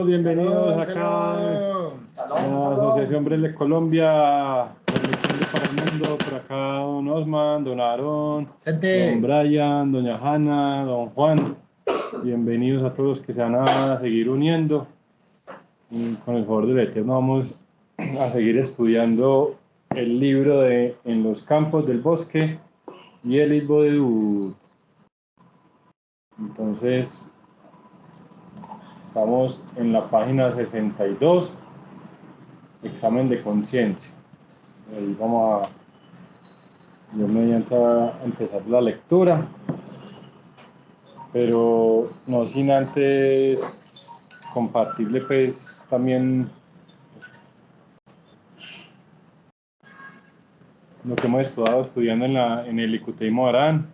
Bienvenidos acá a la Asociación Braille Colombia, transmitiendo para el mundo. Por acá don Osman, don Aarón, don Brian, doña Hanna, don Juan. Bienvenidos a todos los que se van a seguir uniendo. Y con el favor del Eterno vamos a seguir estudiando el libro de En los campos del bosque y el Litbo de Dud. Entonces, estamos en la página 62, examen de conciencia. Ahí vamos a, Dios mediante, a empezar la lectura, pero no sin antes compartirle pues también lo que hemos estado estudiando en el Likutei Moharan,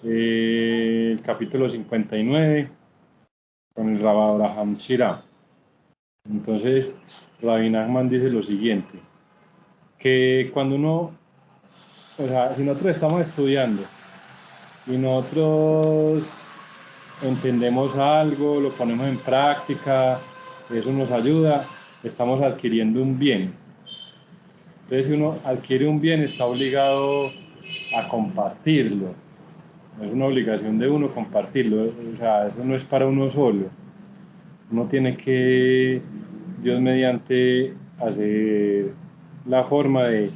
el capítulo 59, con el Rav Abraham Shira. Entonces, Rabbi Nachman dice lo siguiente, que cuando uno, o sea, si nosotros estamos estudiando y nosotros entendemos algo, lo ponemos en práctica, eso nos ayuda, estamos adquiriendo un bien. Entonces, si uno adquiere un bien, está obligado a compartirlo. No es una obligación de uno compartirlo, o sea, eso no es para uno solo. Uno tiene que, Dios mediante, hacer la forma de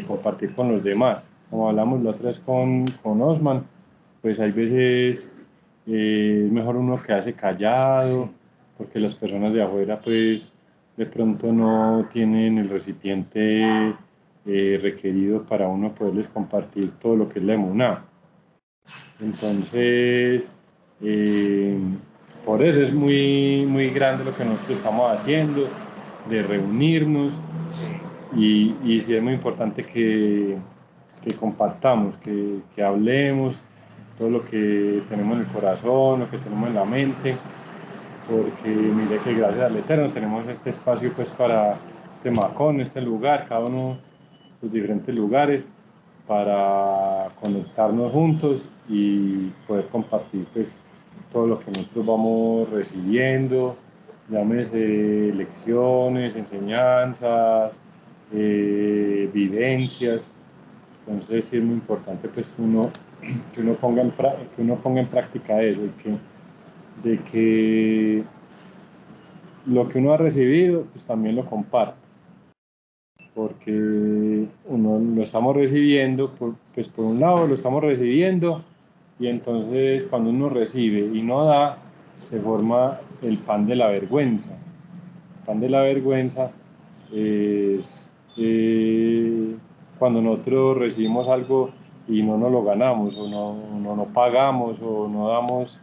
compartir con los demás. Como hablamos la otra vez con Osman, pues hay veces es mejor uno quedarse callado, porque las personas de afuera pues de pronto no tienen el recipiente requerido para uno poderles compartir todo lo que es la emuná. Entonces, por eso es muy grande lo que nosotros estamos haciendo, de reunirnos, y sí es muy importante que compartamos, que hablemos todo lo que tenemos en el corazón, lo que tenemos en la mente, porque mire que gracias al Eterno tenemos este espacio pues para este macón, este lugar, cada uno los diferentes lugares, para conectarnos juntos y poder compartir pues todo lo que nosotros vamos recibiendo, llámese lecciones, enseñanzas, vivencias. Entonces sí es muy importante pues que uno ponga en práctica eso, de que lo que uno ha recibido pues también lo comparte, porque uno lo estamos recibiendo, pues por un lado lo estamos recibiendo, y entonces cuando uno recibe y no da, se forma el pan de la vergüenza. El pan de la vergüenza es cuando nosotros recibimos algo y no nos lo ganamos, o no pagamos, o no damos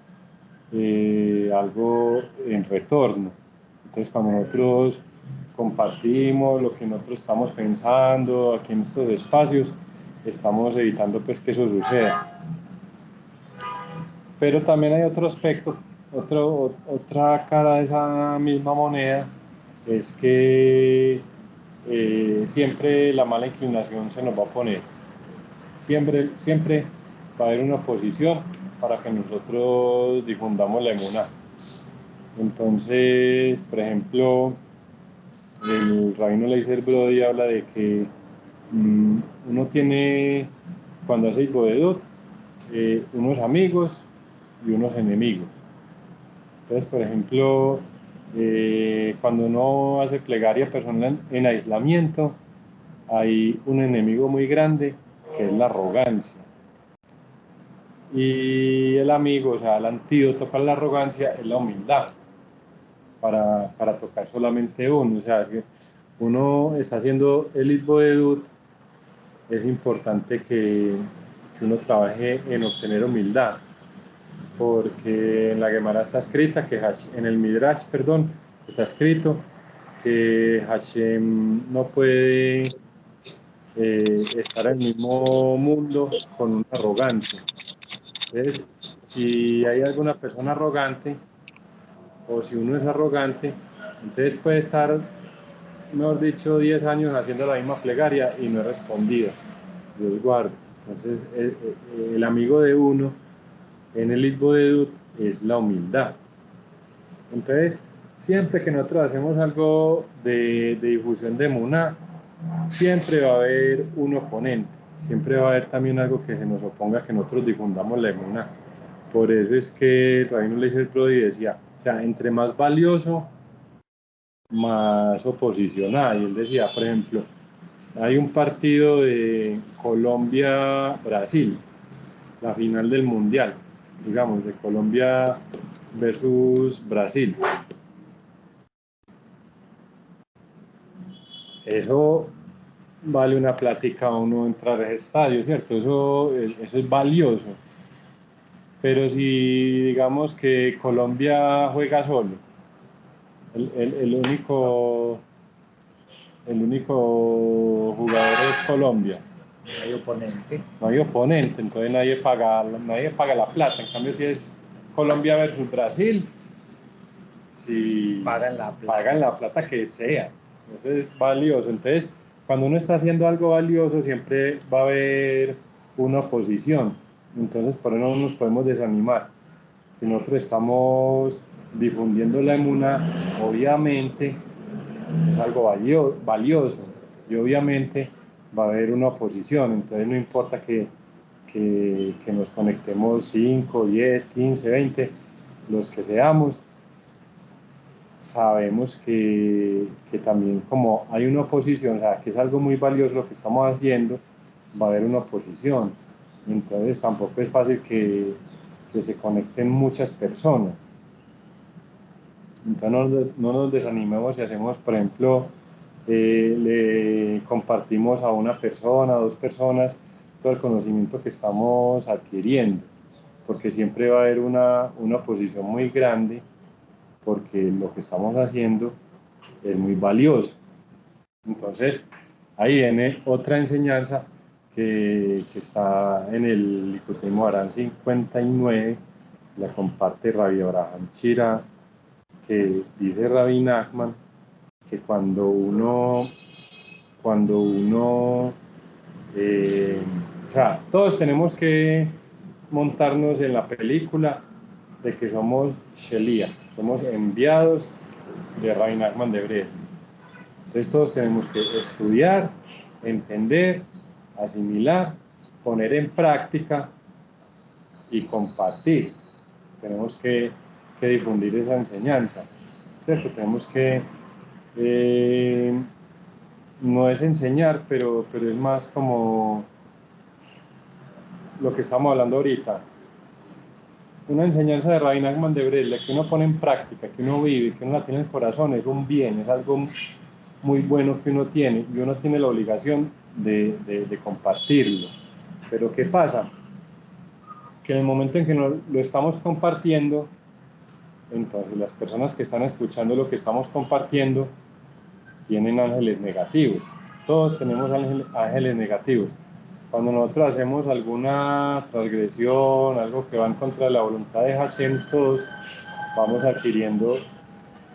algo en retorno. Entonces, cuando nosotros compartimos lo que nosotros estamos pensando aquí en estos espacios, estamos evitando pues que eso suceda. Pero también hay otro aspecto, otra cara de esa misma moneda, es que siempre la mala inclinación se nos va a poner. Siempre va a haber una oposición para que nosotros difundamos la emuná. Entonces, por ejemplo, el rabino Leiser Brody habla de que uno tiene, cuando hace Ibodedot, unos amigos y unos enemigos. Entonces, por ejemplo, cuando uno hace plegaria personal en aislamiento, hay un enemigo muy grande que es la arrogancia. Y el amigo, o sea, el antídoto para la arrogancia es la humildad, para tocar solamente uno. O sea, es que uno está haciendo el Itboedut, es importante que uno trabaje en obtener humildad, porque en la Gemara está escrita que en el Midrash, perdón, está escrito que Hashem no puede estar en el mismo mundo con un arrogante. Entonces, si hay alguna persona arrogante, o si uno es arrogante, entonces puede estar, mejor dicho, 10 años haciendo la misma plegaria y no es respondida. Dios guarde. Entonces, el amigo de uno en el Itboedut es la humildad. Entonces, siempre que nosotros hacemos algo de difusión de Emuná, siempre va a haber un oponente, siempre va a haber también algo que se nos oponga a que nosotros difundamos la Emuná. Por eso es que Rabino Eliezer Brody decía, o sea, entre más valioso, más oposición hay. Él decía, por ejemplo, hay un partido de Colombia-Brasil, la final del Mundial, digamos, de Colombia versus Brasil. Eso vale una plática a uno entrar a ese estadio, ¿cierto? Eso es valioso. Pero si digamos que Colombia juega solo, el, el, el único, el único jugador es Colombia. No hay oponente. No hay oponente, entonces nadie paga la plata. En cambio, si es Colombia versus Brasil, si pagan la plata que sea. Entonces es valioso. Entonces, cuando uno está haciendo algo valioso, siempre va a haber una oposición. Entonces, por eso no nos podemos desanimar. Si nosotros estamos difundiendo la emuna, obviamente es algo valioso y obviamente va a haber una oposición. Entonces, no importa que nos conectemos 5, 10, 15, 20, los que seamos, sabemos que también como hay una oposición, o sea, que es algo muy valioso lo que estamos haciendo, va a haber una oposición. Entonces tampoco es fácil que se conecten muchas personas. Entonces no nos desanimemos si hacemos, por ejemplo, le compartimos a una persona, a 2 personas, todo el conocimiento que estamos adquiriendo, porque siempre va a haber una oposición muy grande, porque lo que estamos haciendo es muy valioso. Entonces, ahí viene otra enseñanza que está en el Likutei Moharan 59, la comparte Rabbi Abraham Shira, que dice Rabbi Nachman que o sea, todos tenemos que montarnos en la película de que somos Shelia, somos enviados de Rabbi Nachman de Brest. Entonces todos tenemos que estudiar, entender, asimilar, poner en práctica y compartir. Tenemos que difundir esa enseñanza, ¿cierto? Tenemos que, no es enseñar, pero es más como lo que estamos hablando ahorita. Una enseñanza de Rabbi Nachman de Brest, la que uno pone en práctica, que uno vive, que uno la tiene en el corazón, es un bien, es algo muy bueno que uno tiene y uno tiene la obligación de compartirlo. Pero ¿qué pasa? Que en el momento en que lo estamos compartiendo, entonces las personas que están escuchando lo que estamos compartiendo tienen ángeles negativos. Todos tenemos ángeles negativos. Cuando nosotros hacemos alguna transgresión, algo que va en contra de la voluntad de Hashem, todos vamos adquiriendo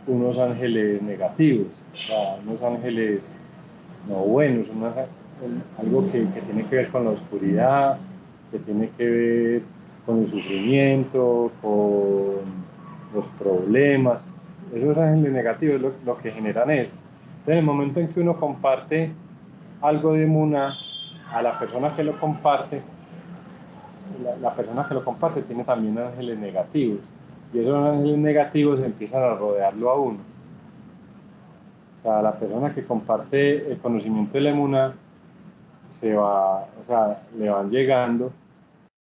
unos ángeles negativos, o sea, unos ángeles no buenos, algo que tiene que ver con la oscuridad, que tiene que ver con el sufrimiento, con los problemas. Esos ángeles negativos es lo que generan eso. Entonces, en el momento en que uno comparte algo de Muna a la persona que lo comparte, la persona que lo comparte tiene también ángeles negativos. Y esos ángeles negativos empiezan a rodearlo a uno. O sea, la persona que comparte el conocimiento de la Emuná o sea, le van llegando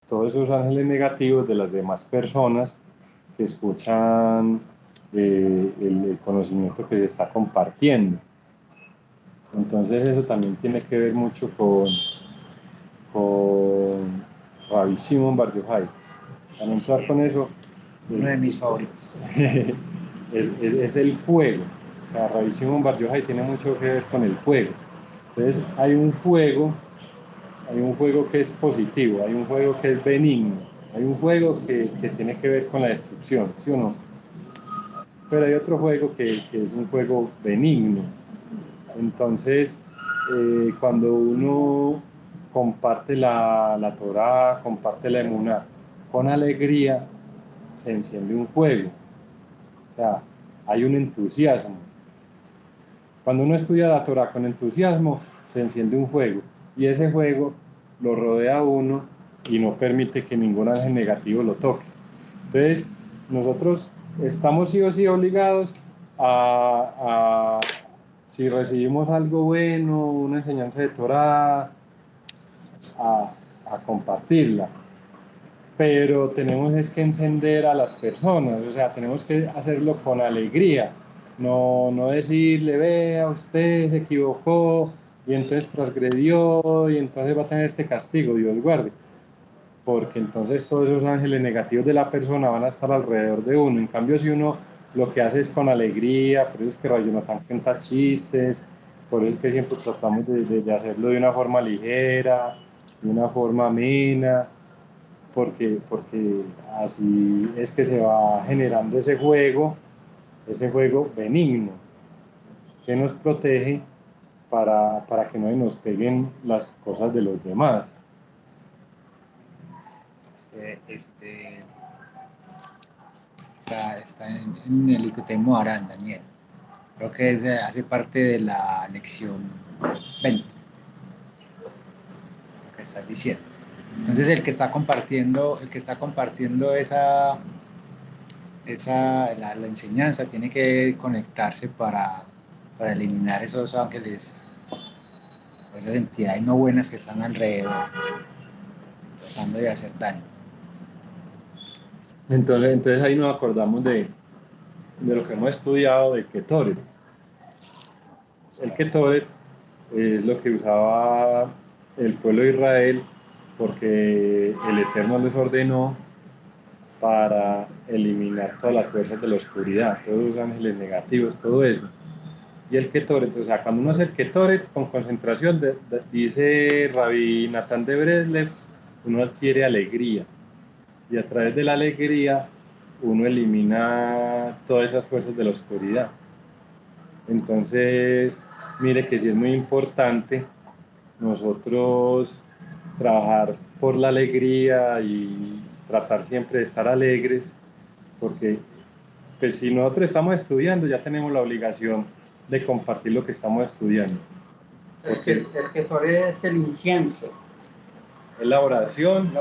todos esos ángeles negativos de las demás personas que escuchan el conocimiento que se está compartiendo. Entonces eso también tiene que ver mucho con Rabbi Shimon Bar Yochai. Para entrar con eso, uno de mis favoritos. es el fuego. O sea, Rabbi Shimon Bar Yochai tiene mucho que ver con el fuego. Entonces hay un fuego que es positivo, hay un fuego que es benigno, hay un fuego que tiene que ver con la destrucción, ¿sí o no? Pero hay otro fuego que es un fuego benigno. Entonces, cuando uno comparte la Torá, comparte la Emuná, con alegría se enciende un fuego. O sea, hay un entusiasmo. Cuando uno estudia la Torah con entusiasmo, se enciende un fuego, y ese fuego lo rodea a uno y no permite que ningún ángel negativo lo toque. Entonces, nosotros estamos sí o sí obligados si recibimos algo bueno, una enseñanza de Torah, a compartirla. Pero tenemos es que encender a las personas, o sea, tenemos que hacerlo con alegría, no decirle, vea, usted se equivocó y entonces transgredió y entonces va a tener este castigo, Dios guarde, porque entonces todos esos ángeles negativos de la persona van a estar alrededor de uno. En cambio, si uno lo que hace es con alegría, por eso es que Rayo Natán cuenta chistes, por eso es que siempre tratamos de hacerlo de una forma ligera, de una forma amena, porque así es que se va generando ese juego benigno, que nos protege para que no nos peguen las cosas de los demás. Está en el Likutei Moharan, Daniel. Creo que hace parte de la lección 20, lo que estás diciendo. Entonces el que está compartiendo la enseñanza tiene que conectarse para eliminar esos ángeles, esas entidades no buenas que están alrededor, tratando de hacer daño. Entonces ahí nos acordamos de lo que hemos estudiado del Ketoret. El Ketoret es lo que usaba el pueblo de Israel porque el Eterno les ordenó para eliminar todas las fuerzas de la oscuridad, todos los ángeles negativos, todo eso. Y el Ketoret, o sea, cuando uno hace el Ketoret con concentración, dice Rabbi Natán de Breslev, uno adquiere alegría. Y a través de la alegría, uno elimina todas esas fuerzas de la oscuridad. Entonces, mire que sí es muy importante nosotros trabajar por la alegría y tratar siempre de estar alegres, porque pues, si nosotros estamos estudiando, ya tenemos la obligación de compartir lo que estamos estudiando. Porque el Ketoret es el incienso. Es la oración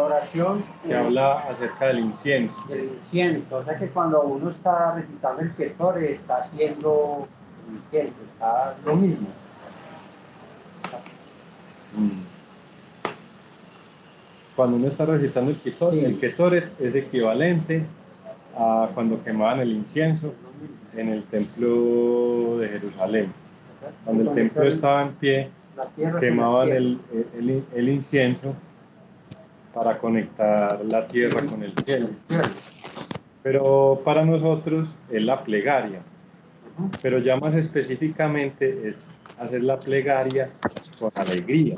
Que que habla acerca del incienso. Del incienso. O sea que cuando uno está recitando el Ketoret, está haciendo el incienso, está lo mismo. Cuando uno está recitando el Ketoret, sí. El Ketoret es equivalente a cuando quemaban el incienso en el templo de Jerusalén. Cuando el templo estaba en pie, quemaban el incienso para conectar la tierra con el cielo. Pero para nosotros es la plegaria. Pero ya más específicamente es hacer la plegaria con alegría.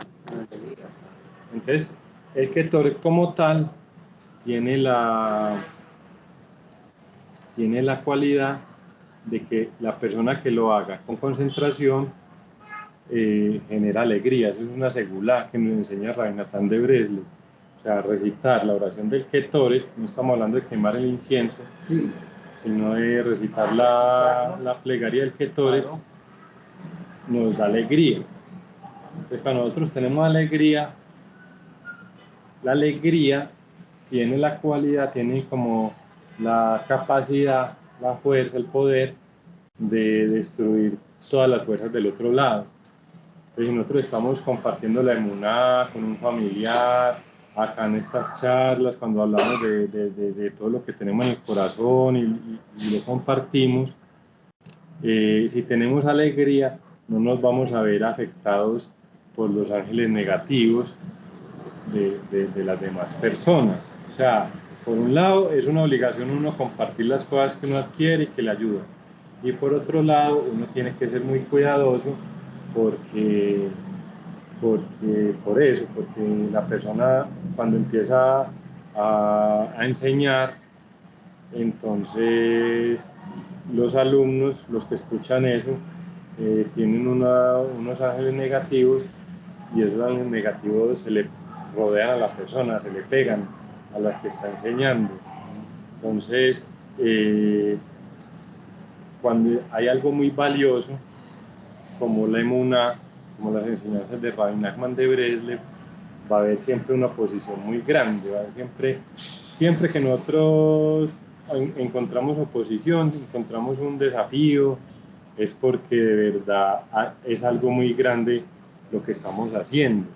Entonces, el Ketoret como tal tiene la cualidad de que la persona que lo haga con concentración genera alegría. Eso es una segulá que nos enseña Rabbi Natán de Breslev. O sea, recitar la oración del Ketoret, no estamos hablando de quemar el incienso, sí, sino de recitar la plegaria del Ketoret, nos da alegría. Entonces, cuando nosotros tenemos alegría, la alegría tiene la cualidad, tiene como la capacidad, la fuerza, el poder de destruir todas las fuerzas del otro lado. Entonces nosotros estamos compartiendo la emuná con un familiar, acá en estas charlas, cuando hablamos de todo lo que tenemos en el corazón y lo compartimos, si tenemos alegría, no nos vamos a ver afectados por los ángeles negativos de las demás personas. O sea, por un lado es una obligación uno compartir las cosas que uno adquiere y que le ayudan, y por otro lado uno tiene que ser muy cuidadoso porque la persona cuando empieza a enseñar, entonces los alumnos, los que escuchan eso, tienen unos ángeles negativos, y esos ángeles negativos se le rodean a la persona, se le pegan a la que está enseñando. Entonces, cuando hay algo muy valioso, como la emuna, como las enseñanzas de Rabbi Nachman de Breslev, va a haber siempre una oposición muy grande, va a haber siempre que nosotros encontramos oposición, encontramos un desafío, es porque de verdad es algo muy grande lo que estamos haciendo.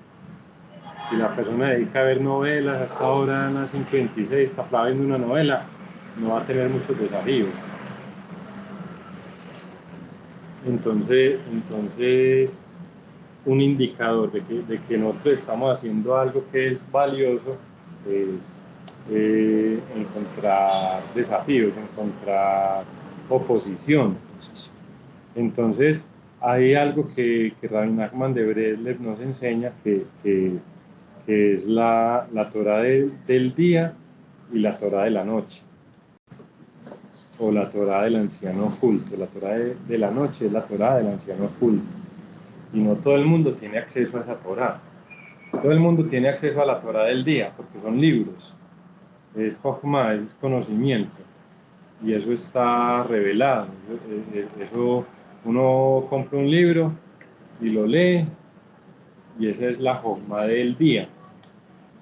Si la persona dedica a ver novelas hasta ahora a las 5:26, está viendo una novela, no va a tener muchos desafíos. Entonces un indicador de que nosotros estamos haciendo algo que es valioso es encontrar desafíos, encontrar oposición. Entonces, hay algo que Rabbi Nachman de Breslev nos enseña, que es la Torá del día y la Torá de la noche, o la Torá del anciano oculto. La Torá de la noche es la Torá del anciano oculto. Y no todo el mundo tiene acceso a esa Torá. Todo el mundo tiene acceso a la Torá del día, porque son libros. Es Jochma, es conocimiento. Y eso está revelado. Eso, uno compra un libro y lo lee, y esa es la Jochma del día.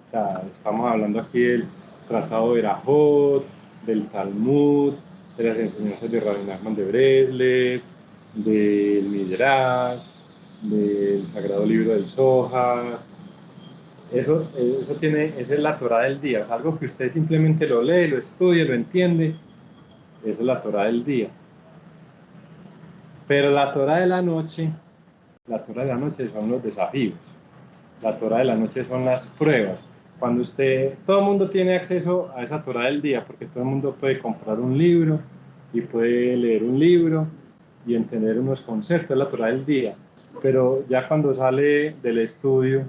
O sea, estamos hablando aquí del Tratado de Berajot, del Talmud, de las enseñanzas de Rabbi Nachman de Breslev, del Midrash, del Sagrado Libro del Zohar. Esa es la Torá del día, es algo que usted simplemente lo lee, lo estudia, lo entiende. Esa es la Torá del día. Pero la Torá de la noche son los desafíos. La Torá de la noche son las pruebas. Cuando todo el mundo tiene acceso a esa Torá del día, porque todo el mundo puede comprar un libro y puede leer un libro y entender unos conceptos, la Torá del día. Pero ya cuando sale del estudio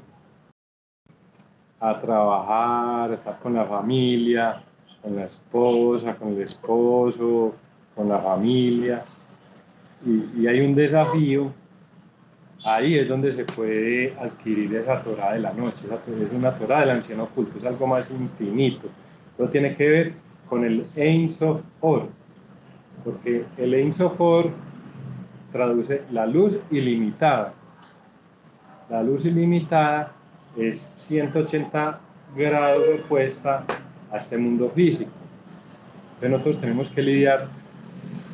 a trabajar, a estar con la familia, con la esposa, con el esposo, con la familia, y hay un desafío, ahí es donde se puede adquirir esa Torá de la noche. Es una Torá del anciano oculto, es algo más infinito. Eso tiene que ver con el Ein Sof Or, porque el Ein Sof Or traduce la luz ilimitada. La luz ilimitada es 180 grados opuesta a este mundo físico. Entonces nosotros tenemos que lidiar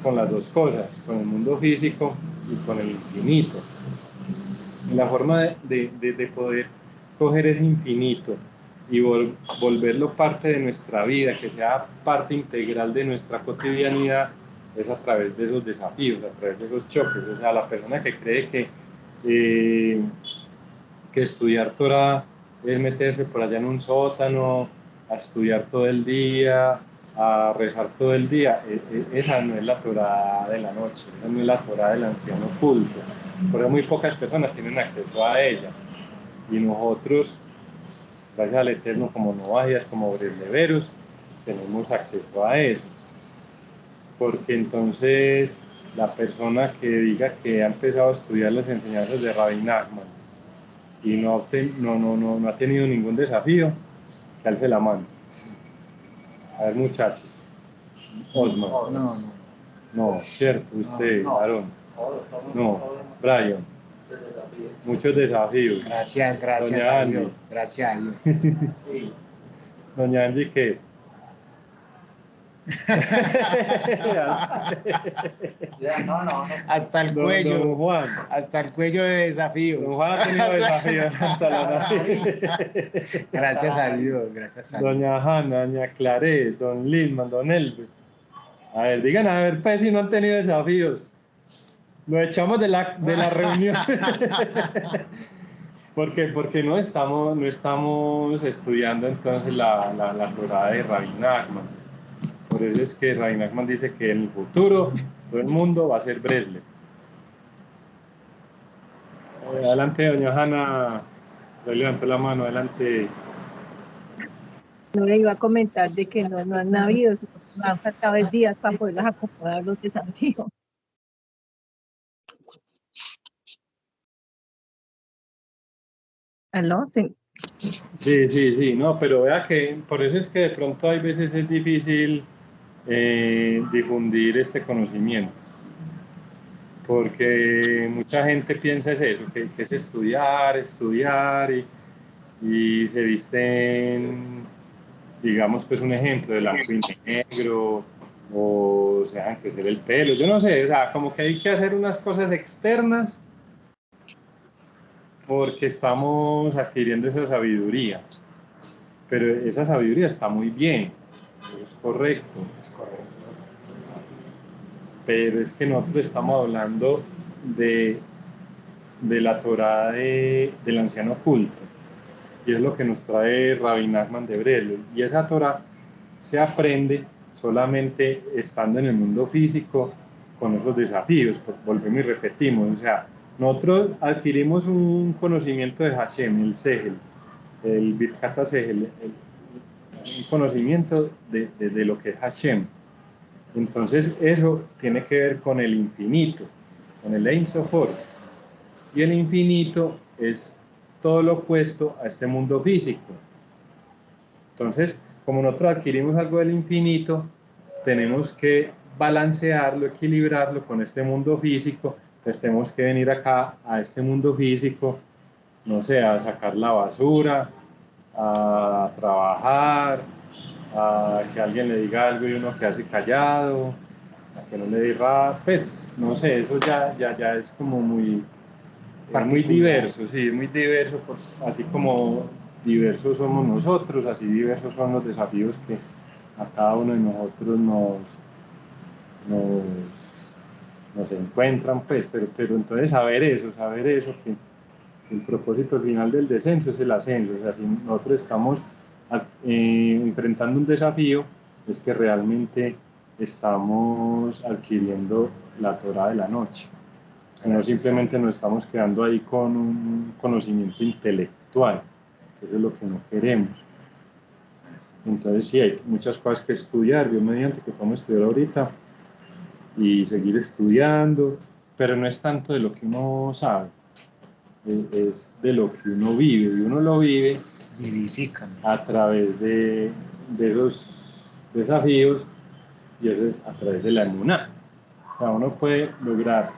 con las dos cosas, con el mundo físico y con el infinito. Y la forma de poder coger ese infinito y volverlo parte de nuestra vida, que sea parte integral de nuestra cotidianidad, es a través de esos desafíos, a través de esos choques. O sea, la persona que cree que estudiar Torah es meterse por allá en un sótano, a estudiar todo el día, a rezar todo el día, esa no es la Torah de la noche, esa no es la Torah del anciano oculto. Por eso muy pocas personas tienen acceso a ella. Y nosotros, gracias al Eterno, como novahias, como bresleveros, tenemos acceso a eso. Porque entonces la persona que diga que ha empezado a estudiar las enseñanzas de Rabbi Nachman y no ha tenido ningún desafío, que alce la mano. A ver, muchachos. Osman. No, cierto, usted, Aarón. No, Brian. Muchos desafíos. Gracias Doña a Angie. Dios. Gracias a Dios. Doña Angie, ¿qué? Hasta el cuello. Don Juan. Hasta el cuello de desafíos. Don Juan ha tenido desafíos hasta la nariz. Gracias a Dios, gracias a Dios. Doña Hanna, Doña Claret, Don Lindman, Don Elbe. A ver, digan, a ver, pues, si no han tenido desafíos. Nos echamos de la reunión. Porque no estamos estudiando entonces la Torá de Rabbi Nachman. Por eso es que Rabbi Nachman dice que en el futuro todo el mundo va a ser Breslev. Adelante, doña Hanna. Le levantó la mano, adelante. No le iba a comentar de que no han habido, me han faltado días para poderlos acomodar los desafíos. ¿Aló? Sí. Sí, no, pero vea que por eso es que de pronto hay veces es difícil difundir este conocimiento. porque mucha gente piensa es eso, que es estudiar y se visten, digamos, pues un ejemplo de blanco y negro, o se dejan crecer el pelo, yo no sé, o sea, como que hay que hacer unas cosas externas porque estamos adquiriendo esa sabiduría, pero esa sabiduría está muy bien, es correcto. Es correcto. Pero es que nosotros estamos hablando de la Torá del anciano oculto, y es lo que nos trae Rabbi Nachman de Breslov, y esa Torá se aprende solamente estando en el mundo físico con esos desafíos, volvemos y repetimos, o sea, nosotros adquirimos un conocimiento de Hashem, el Sehel, el Birkat Sehel, un conocimiento de lo que es Hashem. Entonces eso tiene que ver con el infinito, con el Ein Sof. Y el infinito es todo lo opuesto a este mundo físico. Entonces, como nosotros adquirimos algo del infinito, tenemos que balancearlo, equilibrarlo con este mundo físico. Entonces tenemos que venir acá a este mundo físico, no sé, a sacar la basura, a trabajar, a que alguien le diga algo y uno quede callado, a que no le diga, pues, no sé, eso ya es como muy diverso, sí, muy diverso, pues, así como diversos somos nosotros, así diversos son los desafíos que a cada uno de nosotros nos encuentran, pues, pero entonces saber eso, que el propósito final del descenso es el ascenso, o sea, si nosotros estamos enfrentando un desafío, es que realmente estamos adquiriendo la Torá de la noche. No simplemente nos estamos quedando ahí con un conocimiento intelectual, que eso es lo que no queremos. Entonces sí, hay muchas cosas que estudiar, Dios mediante que podemos estudiar ahorita y seguir estudiando, pero no es tanto de lo que uno sabe, es de lo que uno vive, y uno lo vive Vivifican a través de esos desafíos, y eso es a través de la emuná. O sea, uno puede lograr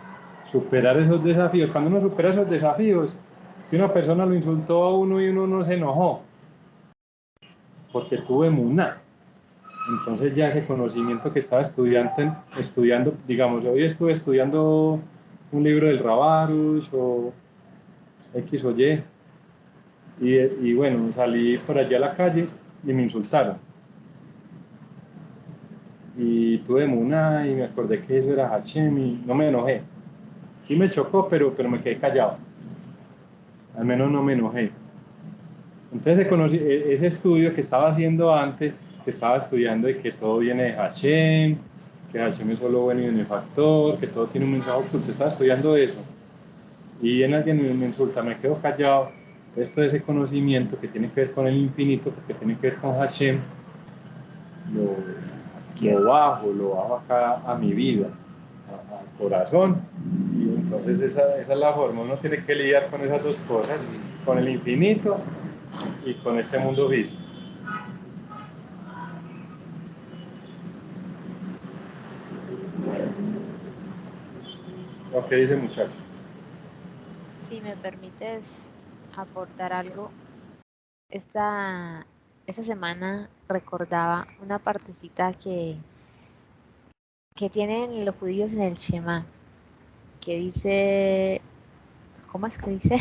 superar esos desafíos. Cuando uno supera esos desafíos, que una persona lo insultó a uno y uno no se enojó, porque tuvo emuná. Entonces ya ese conocimiento que estaba estudiando, digamos, hoy estuve estudiando un libro del Rabarush o X o Y, y bueno, salí por allá a la calle y me insultaron. Y tuve emuná y me acordé que eso era Hashem y no me enojé. Sí me chocó, pero me quedé callado. Al menos no me enojé. Entonces ese estudio que estaba haciendo antes, que estaba estudiando de que todo viene de Hashem, que Hashem es solo bueno y benefactor, que todo tiene un mensaje oculto, estaba estudiando eso. Y en alguien me insulta, me quedo callado. Entonces todo ese conocimiento que tiene que ver con el infinito, que tiene que ver con Hashem, lo bajo acá a mi vida, al corazón. Y entonces esa es la forma, uno tiene que lidiar con esas dos cosas, sí, con el infinito y con este mundo físico. ¿Qué dice muchacho? Si me permites aportar algo, esta semana recordaba una partecita que tienen los judíos en el Shema, que dice, ¿cómo es que dice?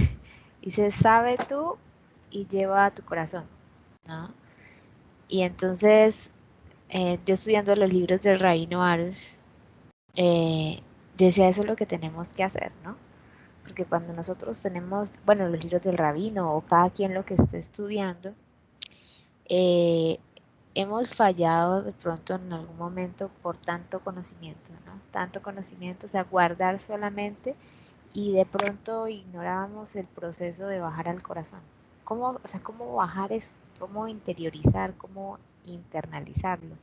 Dice, sabe tú y lleva a tu corazón, ¿no? Y entonces, yo estudiando los libros del Rabino Arush, decía, eso es lo que tenemos que hacer, ¿no? Porque cuando nosotros tenemos, bueno, los libros del rabino o cada quien lo que esté estudiando, hemos fallado de pronto en algún momento por tanto conocimiento, ¿no? Tanto conocimiento, o sea, guardar solamente y de pronto ignorábamos el proceso de bajar al corazón. ¿Cómo, o sea, cómo bajar eso? ¿Cómo interiorizar? ¿Cómo internalizarlo?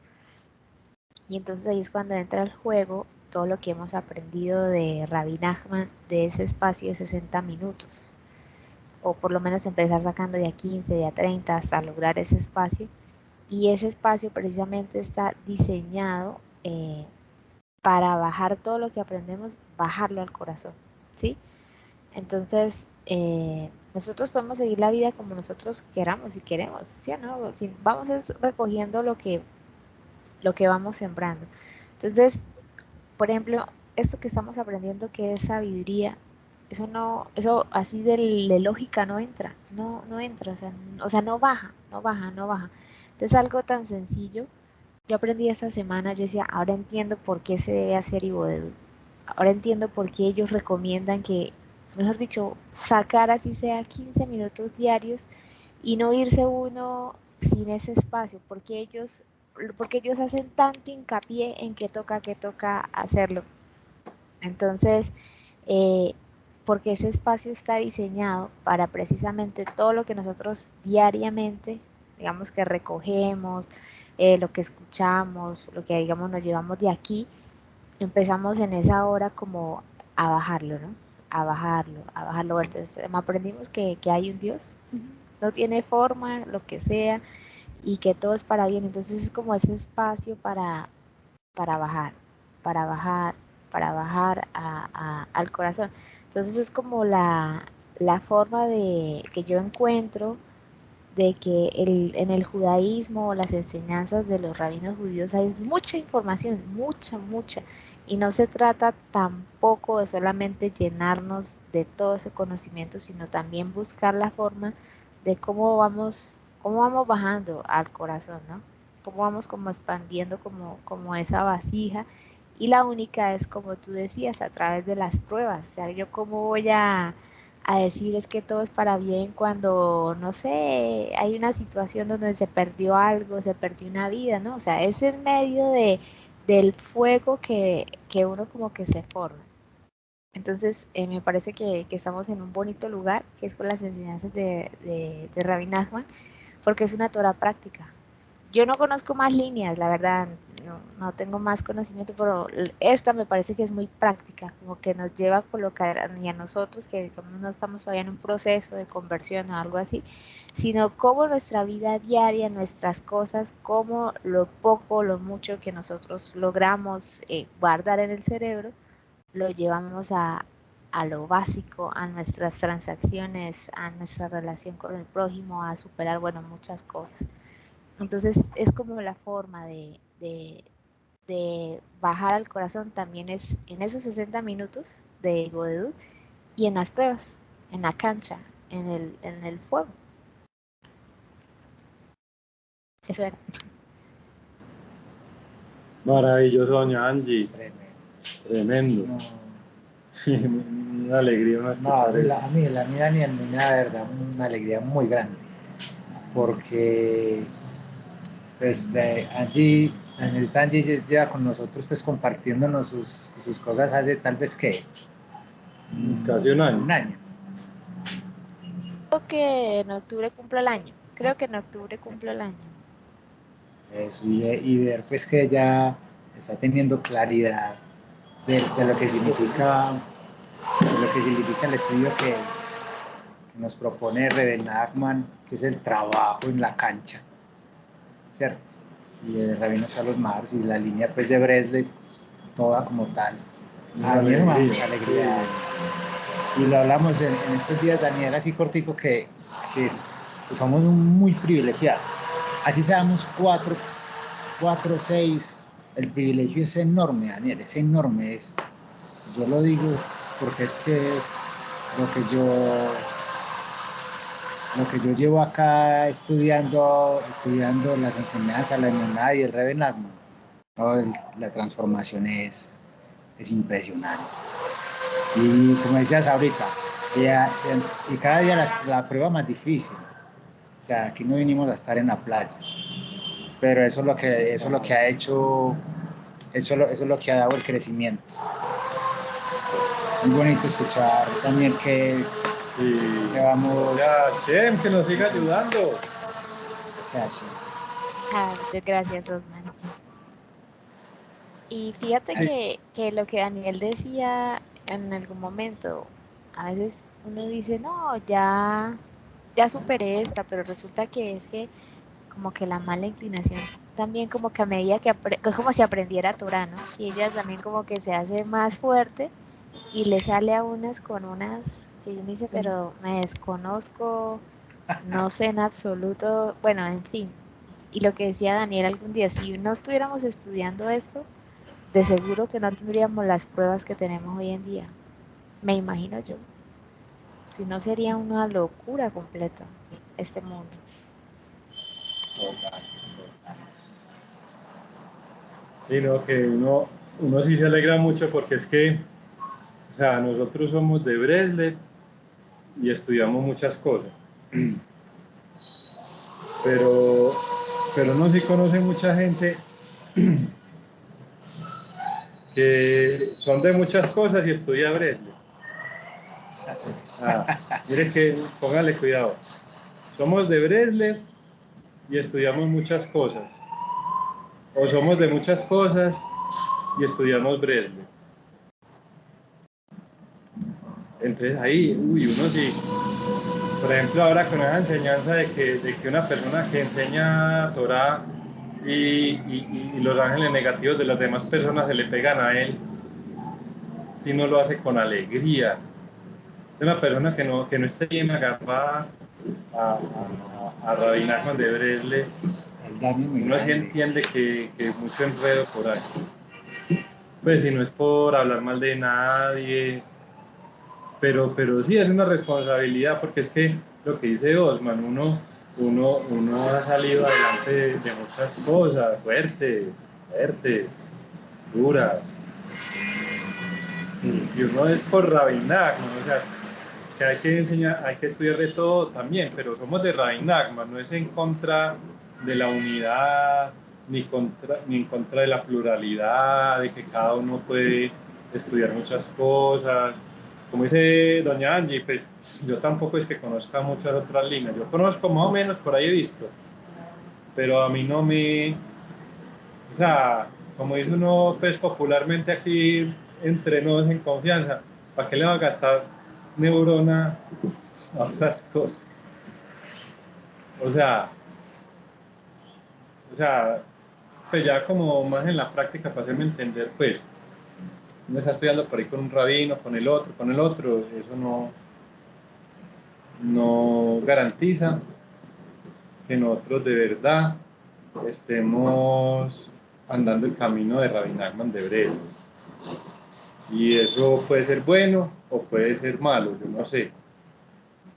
Y entonces ahí es cuando entra el juego todo lo que hemos aprendido de Rabbi Nachman de ese espacio de 60 minutos. O por lo menos empezar sacando de a 15, de a 30 hasta lograr ese espacio. Y ese espacio precisamente está diseñado para bajar todo lo que aprendemos, bajarlo al corazón, ¿sí? Entonces, nosotros podemos seguir la vida como nosotros queramos, si queremos, ¿sí o no? Si vamos es recogiendo lo que vamos sembrando. Entonces, por ejemplo, esto que estamos aprendiendo que es sabiduría, eso no, eso así de lógica no entra, no entra, o sea, no baja, no baja, no baja. Entonces, algo tan sencillo, yo aprendí esta semana, yo decía, ahora entiendo por qué se debe hacer Ibodedu. Ahora entiendo por qué ellos recomiendan que, mejor dicho, sacar así sea 15 minutos diarios y no irse uno sin ese espacio, porque ellos hacen tanto hincapié en que toca hacerlo. Entonces, eh, porque ese espacio está diseñado para precisamente todo lo que nosotros diariamente, digamos que recogemos, lo que escuchamos, lo que digamos nos llevamos de aquí, empezamos en esa hora como a bajarlo, ¿no? A bajarlo, a bajarlo. Entonces aprendimos que hay un Dios, no tiene forma, lo que sea, y que todo es para bien. Entonces es como ese espacio para bajar, para bajar, para bajar al corazón. Entonces es como la forma de que yo encuentro de que en el judaísmo o las enseñanzas de los rabinos judíos hay mucha información, mucha, mucha, y no se trata tampoco de solamente llenarnos de todo ese conocimiento, sino también buscar la forma de cómo vamos bajando al corazón, ¿no? Cómo vamos como expandiendo como esa vasija, y la única es, como tú decías, a través de las pruebas. O sea, yo cómo voy a decir es que todo es para bien cuando, no sé, hay una situación donde se perdió algo, se perdió una vida, ¿no? O sea, es en medio del fuego que uno como que se forma. Entonces, me parece que estamos en un bonito lugar, que es con las enseñanzas de Rabbi Nachman, porque es una Torah práctica. Yo no conozco más líneas, la verdad, no tengo más conocimiento, pero esta me parece que es muy práctica, como que nos lleva a colocar, y a nosotros que digamos, no estamos todavía en un proceso de conversión o algo así, sino cómo nuestra vida diaria, nuestras cosas, cómo lo poco, lo mucho que nosotros logramos guardar en el cerebro, lo llevamos a lo básico, a nuestras transacciones, a nuestra relación con el prójimo, a superar, bueno, muchas cosas. Entonces es como la forma de bajar al corazón también es en esos 60 minutos de Godedú y en las pruebas, en la cancha, en el fuego. Eso era. Maravilloso, doña Angie. Tremendo. Tremendo. No, Una alegría no no, a escuchar mí, eso. a mí Daniel me da de verdad una alegría muy grande, porque pues Danielita Angie lleva con nosotros pues compartiéndonos sus cosas hace tal vez que Casi un año. un año. Creo que en octubre cumplo el año. Creo que en octubre cumplo el año. Eso, y ver pues que ella está teniendo claridad de lo que significa el estudio que nos propone Rebel Nachman, que es el trabajo en la cancha, ¿cierto? Y el Rabino Carlos Mars y la línea pues de Breslev, toda como tal. A mí me da mucha alegría. Y lo hablamos en estos días, Daniel, así cortico, que somos muy privilegiados. Así seamos cuatro, seis, el privilegio es enorme, Daniel, es enorme. Yo lo digo porque es que lo que yo llevo acá estudiando las enseñanzas, la emuná y el Rebbe Nachman, ¿no? La transformación es impresionante. Y como decías ahorita, y cada día la prueba más difícil. O sea, aquí no vinimos a estar en la playa, pero eso es lo que ha hecho, eso es lo que ha dado el crecimiento. Muy bonito escuchar también que vamos. Ya, Shem, que nos siga ayudando. Muchas gracias, Osman. Y fíjate que lo que Daniel decía en algún momento, a veces uno dice, no, ya superé esta, pero resulta que es que como que la mala inclinación también como que a medida que es como si aprendiera Torah, ¿no? Y ella también como que se hace más fuerte y le sale a unas con unas que uno dice, pero me desconozco, no sé en absoluto, bueno, en fin. Y lo que decía Daniel algún día, si no estuviéramos estudiando esto, de seguro que no tendríamos las pruebas que tenemos hoy en día. Me imagino yo. Si no sería una locura completa este mundo. Total. Sí, no, que uno sí se alegra mucho porque es que, o sea, nosotros somos de Breslev y estudiamos muchas cosas. Pero, pero uno sí conoce mucha gente que son de muchas cosas y estudia Breslev. Así. Mire que, póngale cuidado. Somos de Breslev y estudiamos muchas cosas. O somos de muchas cosas y estudiamos Breslev. Entonces ahí, uno sí. Por ejemplo, ahora con esa enseñanza de que una persona que enseña Torah y los ángeles negativos de las demás personas se le pegan a él, si no lo hace con alegría. Es una persona que no esté bien agarrada a Rabbi Nachman de Breslev, El daño es muy uno sí grande. entiende que mucho enredo por ahí. Pues si no es por hablar mal de nadie, pero sí es una responsabilidad, porque es que lo que dice Osman, uno ha salido adelante de muchas cosas fuertes, duras. Sí, y uno es por Rabbi Nachman, o sea, que hay que enseñar, hay que estudiar de todo también, pero somos de Rabbi Nachman, no es en contra de la unidad, ni en contra de la pluralidad, de que cada uno puede estudiar muchas cosas. Como dice doña Angie, pues yo tampoco es que conozca muchas otras líneas, yo conozco más o menos, por ahí he visto, pero a mí no me, o sea, como dice uno, pues popularmente aquí entre nos en confianza, ¿para qué le va a gastar neurona a otras cosas? O sea, pues ya como más en la práctica, para hacerme entender, pues, uno está estudiando por ahí con un rabino, con el otro, eso no garantiza que nosotros de verdad estemos andando el camino de Rabbi Nachman de Breslev. Y eso puede ser bueno o puede ser malo, yo no sé,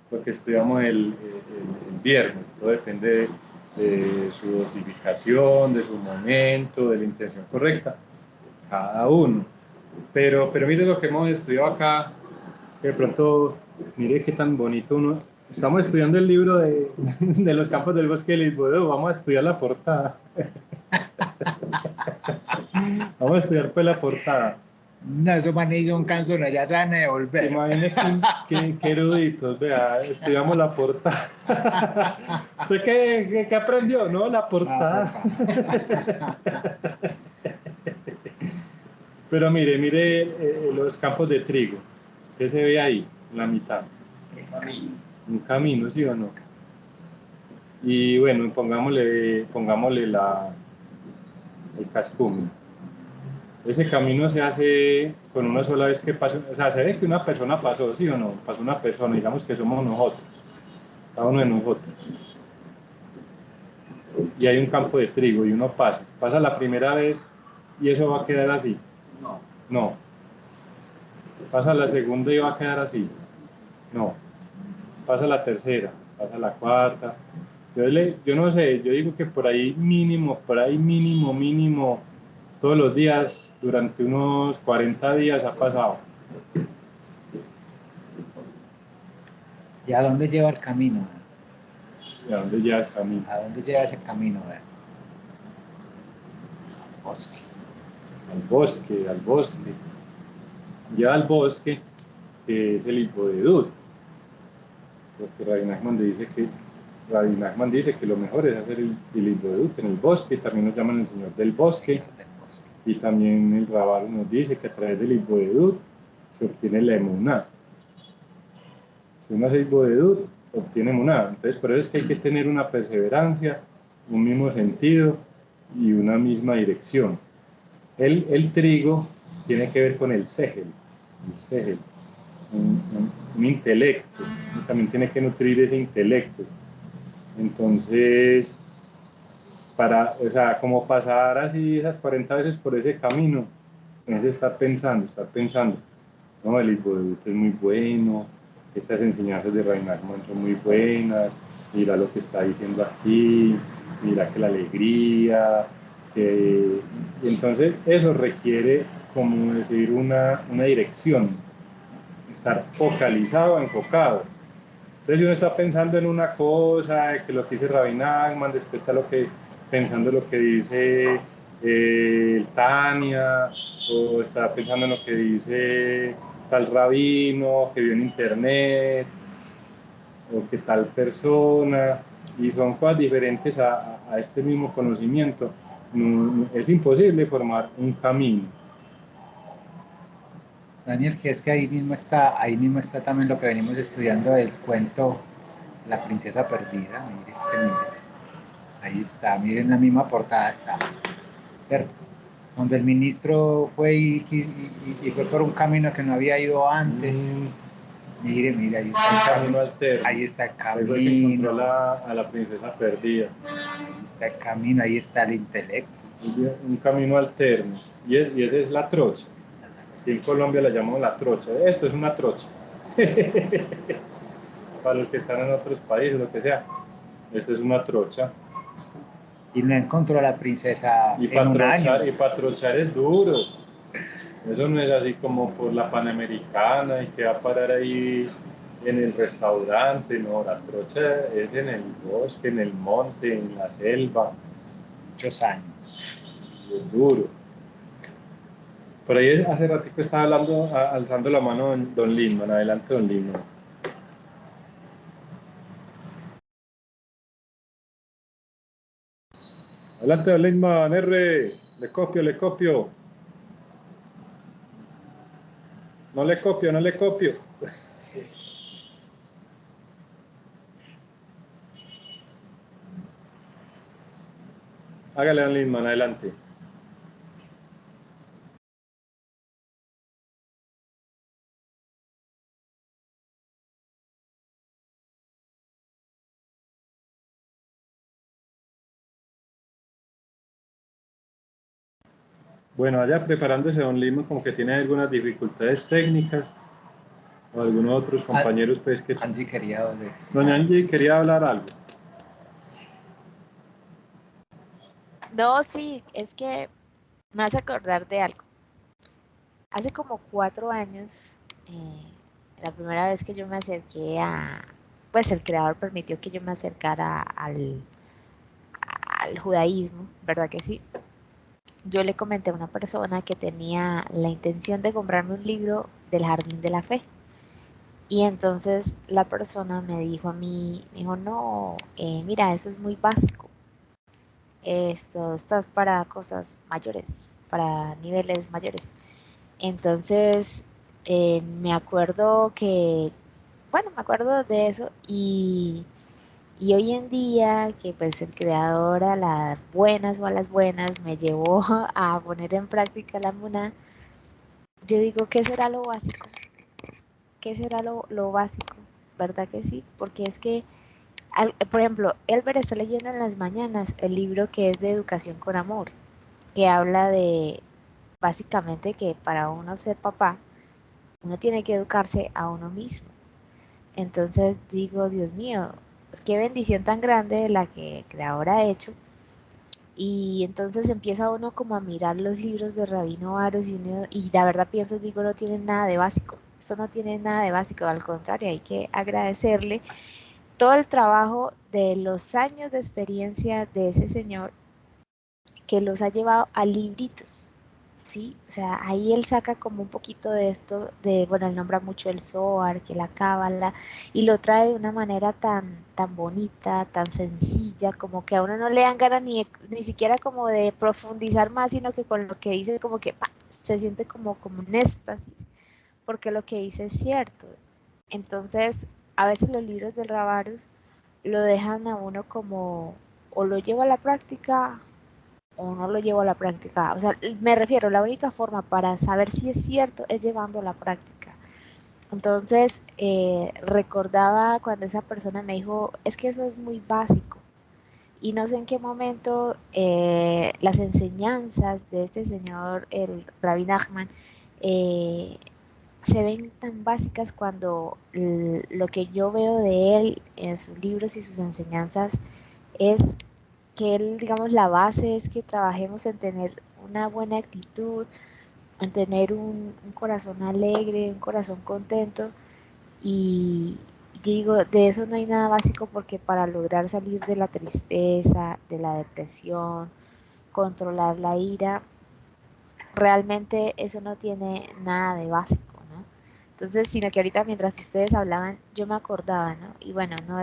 porque estudiamos el viernes, todo depende de su dosificación, de su momento, de la intención correcta, cada uno. Pero mire lo que hemos estudiado acá, que de pronto, mire qué tan bonito uno. Estamos estudiando el libro de los campos del bosque de Lisboa, vamos a estudiar la portada. Vamos a estudiar pues la portada. No, esos manes hizo un canción, ya se van a devolver. Imagínate qué eruditos, vea, estudiamos la portada. ¿Usted qué aprendió? No, la portada. Pero mire los campos de trigo. ¿Qué se ve ahí, en la mitad? Un camino, ¿sí o no? Y bueno, pongámosle el cascum. Ese camino se hace con una sola vez que pasa, o sea, se ve que una persona pasó, ¿sí o no? Pasó una persona, digamos que somos nosotros, cada uno de nosotros. Y hay un campo de trigo y uno pasa la primera vez y eso va a quedar así. No. Pasa la segunda y va a quedar así. No. Pasa la tercera, pasa la cuarta. Yo no sé, yo digo que por ahí mínimo, todos los días, durante unos 40 días ha pasado. ¿Y a dónde lleva el camino? ¿Y a dónde lleva ese camino? ¿A dónde lleva ese camino? Bosque. Al bosque. Lleva al bosque, que es el Hipodedut. Porque Rabbi Nachman dice que lo mejor es hacer el Hipodedut en el bosque, también nos llaman el Señor del Bosque. Y también el Rabal nos dice que a través del Hipodedut se obtiene la emuná. Si uno hace Hipodedut, obtiene emuná. Entonces, por eso es que hay que tener una perseverancia, un mismo sentido y una misma dirección. El trigo tiene que ver con el segel, un intelecto, y también tiene que nutrir ese intelecto. Entonces, o sea, como pasar así esas 40 veces por ese camino, es estar pensando, no, el hipodeuto es muy bueno, estas enseñanzas de Rabbi Nachman son muy buenas, mira lo que está diciendo aquí, mira que la alegría, y entonces eso requiere, como decir, una dirección, estar focalizado, enfocado. Entonces uno está pensando en una cosa, que lo que dice Rabbi Nachman, después está pensando lo que dice el Tania, o está pensando en lo que dice tal rabino que vio en internet, o que tal persona, y son cosas diferentes a este mismo conocimiento. Es imposible formar un camino. Daniel, que es que ahí mismo está también lo que venimos estudiando del cuento La princesa perdida. Mire, es que mire, ahí está, miren la misma portada está, ¿cierto? Donde el ministro fue y fue por un camino que no había ido antes. Mire, ahí está el camino alterno. Ahí está el camino. Ahí fue que encontró a la princesa perdida. Ahí está el camino, ahí está el intelecto. Un camino alterno. Y esa es la trocha. Aquí en Colombia la llamamos la trocha. Esto es una trocha. Para los que están en otros países, lo que sea. Esto es una trocha. Y no encontró a la princesa en un año. Y para trochar es duro. Eso no es así como por la Panamericana y que va a parar ahí en el restaurante. No, la trocha es en el bosque, en el monte, en la selva. Muchos años. Y es duro. Por ahí hace ratito estaba hablando, alzando la mano don Lindman. Adelante, don Lindman. Adelante, don Lindman. R. Le copio. No le copio. Hágale, don Lindman, adelante. Bueno, allá preparándose don Lindman, como que tiene algunas dificultades técnicas, o algunos otros compañeros, pues que... Angie quería decir. Doña Angie quería hablar algo. No, sí, es que me hace acordar de algo. Hace como 4 años, la primera vez que yo me acerqué pues el creador permitió que yo me acercara al judaísmo, ¿verdad que sí? Yo le comenté a una persona que tenía la intención de comprarme un libro del Jardín de la Fe. Y entonces la persona me dijo a mí, me dijo, no, mira, eso es muy básico. Estás para cosas mayores, para niveles mayores. Entonces, me acuerdo de eso y hoy en día que pues el creador a las buenas o a las buenas me llevó a poner en práctica la MUNA, yo digo, ¿qué será lo básico? ¿Qué será lo básico? ¿Verdad que sí? Porque es que, por ejemplo, Elber está leyendo en las mañanas el libro que es de Educación con Amor, que habla de básicamente que para uno ser papá, uno tiene que educarse a uno mismo. Entonces digo, Dios mío, qué bendición tan grande la que el creador ha hecho. Y entonces empieza uno como a mirar los libros de Rabino Aros y la verdad pienso, digo, no tienen nada de básico. Esto no tiene nada de básico, al contrario, hay que agradecerle todo el trabajo de los años de experiencia de ese señor que los ha llevado a libritos, ¿sí? O sea, ahí él saca como un poquito de esto, bueno, él nombra mucho el Zohar, que la Cábala, y lo trae de una manera tan bonita, tan sencilla, como que a uno no le dan ganas ni siquiera como de profundizar más, sino que con lo que dice como que se siente como un éxtasis, porque lo que dice es cierto. Entonces, a veces los libros del Rabarus lo dejan a uno como, o lo lleva a la práctica o no lo llevo a la práctica. O sea, me refiero, la única forma para saber si es cierto es llevando a la práctica. Entonces, recordaba cuando esa persona me dijo, es que eso es muy básico. Y no sé en qué momento las enseñanzas de este señor, el Rabbi Nachman, se ven tan básicas cuando lo que yo veo de él en sus libros y sus enseñanzas es que él, digamos, la base es que trabajemos en tener una buena actitud, en tener un corazón alegre, un corazón contento. Y yo digo, de eso no hay nada básico porque para lograr salir de la tristeza, de la depresión, controlar la ira, realmente eso no tiene nada de básico, ¿no? Entonces, sino que ahorita mientras ustedes hablaban, yo me acordaba, ¿no? Y bueno, no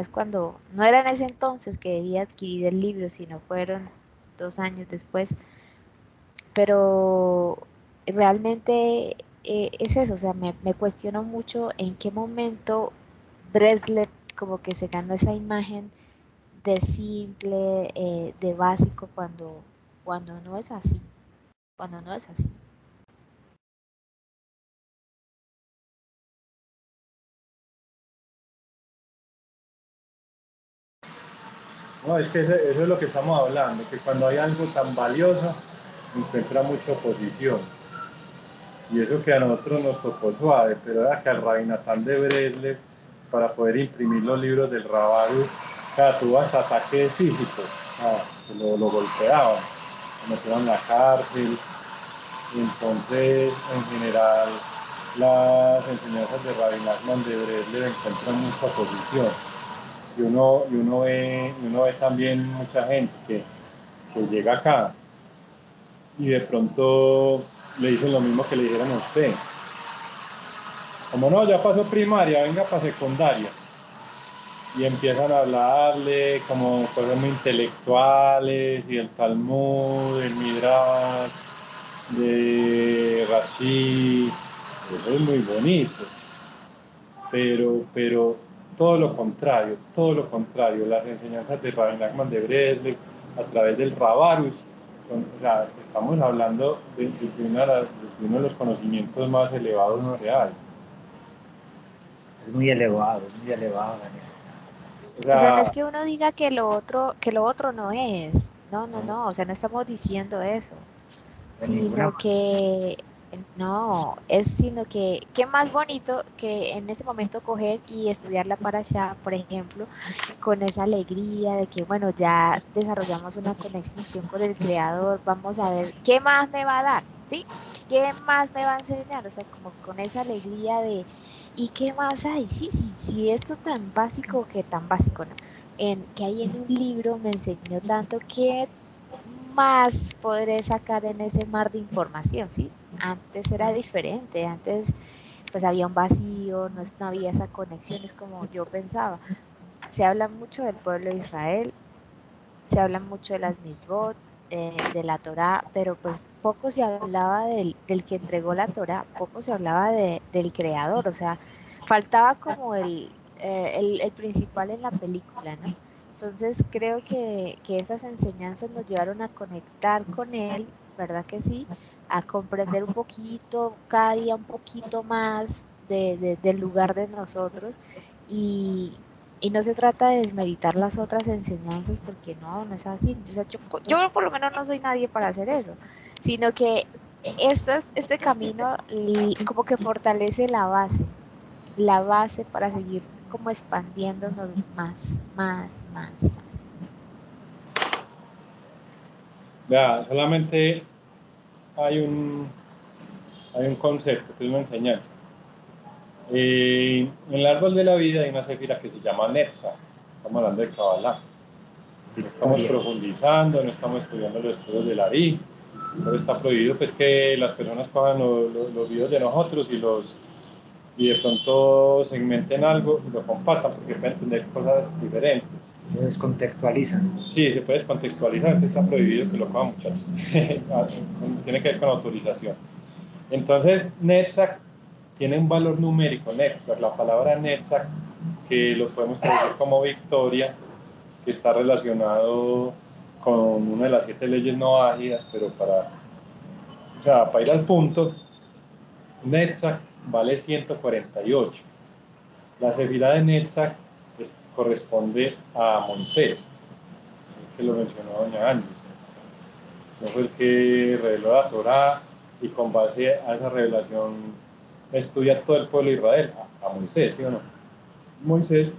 era en ese entonces que debía adquirir el libro, sino fueron 2 años después, pero realmente es eso, o sea, me cuestiono mucho en qué momento Breslov como que se ganó esa imagen de simple, de básico, cuando no es así, cuando no es así. No, es que eso es lo que estamos hablando, que cuando hay algo tan valioso, encuentra mucha oposición. Y eso que a nosotros nos tocó suave, pero era que al Rabbi Natán de Breslov, para poder imprimir los libros del Rabaru, tuvo hasta ataques físicos, que lo golpeaban, lo metieron en la cárcel. Y entonces, en general, las enseñanzas de Rabbi Nachman de Breslov encuentran mucha oposición. Y uno ve también mucha gente que llega acá y de pronto le dicen lo mismo que le dijeron a usted. Como no, ya pasó primaria, venga para secundaria. Y empiezan a hablarle como cosas muy intelectuales y el Talmud, el Midrash, de Rashi. Eso es muy bonito. Pero todo lo contrario, las enseñanzas de Rabbi Nachman de Breslov a través del Rabarus, o sea, estamos hablando de uno de los conocimientos más elevados que hay. Es muy elevado, Daniel. O sea, no es que uno diga que lo otro no es. No, o sea, no estamos diciendo eso. De ninguna Sino que, no, es sino que, qué más bonito que en ese momento coger y estudiar la parashá, por ejemplo, con esa alegría de que, bueno, ya desarrollamos una conexión con el Creador, vamos a ver qué más me va a dar, ¿sí? ¿Qué más me va a enseñar? O sea, como con esa alegría de, ¿y qué más hay? Sí, esto tan básico que tan básico, ¿no? Que hay en un libro me enseñó tanto que más podré sacar en ese mar de información, ¿sí? Antes era diferente, antes pues había un vacío, no había esa conexión, es como yo pensaba. Se habla mucho del pueblo de Israel, se habla mucho de las misbot, de la Torá, pero pues poco se hablaba del que entregó la Torá, poco se hablaba del creador, o sea, faltaba como el principal en la película, ¿no? Entonces creo que esas enseñanzas nos llevaron a conectar con él, ¿verdad que sí? A comprender un poquito, cada día un poquito más del lugar de nosotros y no se trata de desmeritar las otras enseñanzas porque no es así. O sea, yo por lo menos no soy nadie para hacer eso, sino que este camino como que fortalece la base para seguir como expandiéndonos más. Vea, solamente hay un concepto que es una enseñanza. En el árbol de la vida hay una sefira que se llama Netzach. Estamos hablando de Kabbalah. No estamos profundizando, no estamos estudiando los estudios del Ari. Pero está prohibido pues, que las personas cojan los videos de nosotros y de pronto segmenten algo y lo compartan porque pueden entender cosas diferentes. Se descontextualizan. Sí, se puede descontextualizar, está prohibido que lo cojan muchachos. Tiene que ver con autorización. Entonces, Netzach tiene un valor numérico, Netzach, la palabra Netzach, que lo podemos traducir como victoria, que está relacionado con una de las 7 leyes no ágidas, pero para ir al punto, Netzach vale 148. La sefirá de Netzach corresponde a Moisés, que lo mencionó doña Angie. No fue el que reveló la Torá, y con base a esa revelación estudia todo el pueblo de Israel, a Moisés, ¿sí o no? Moisés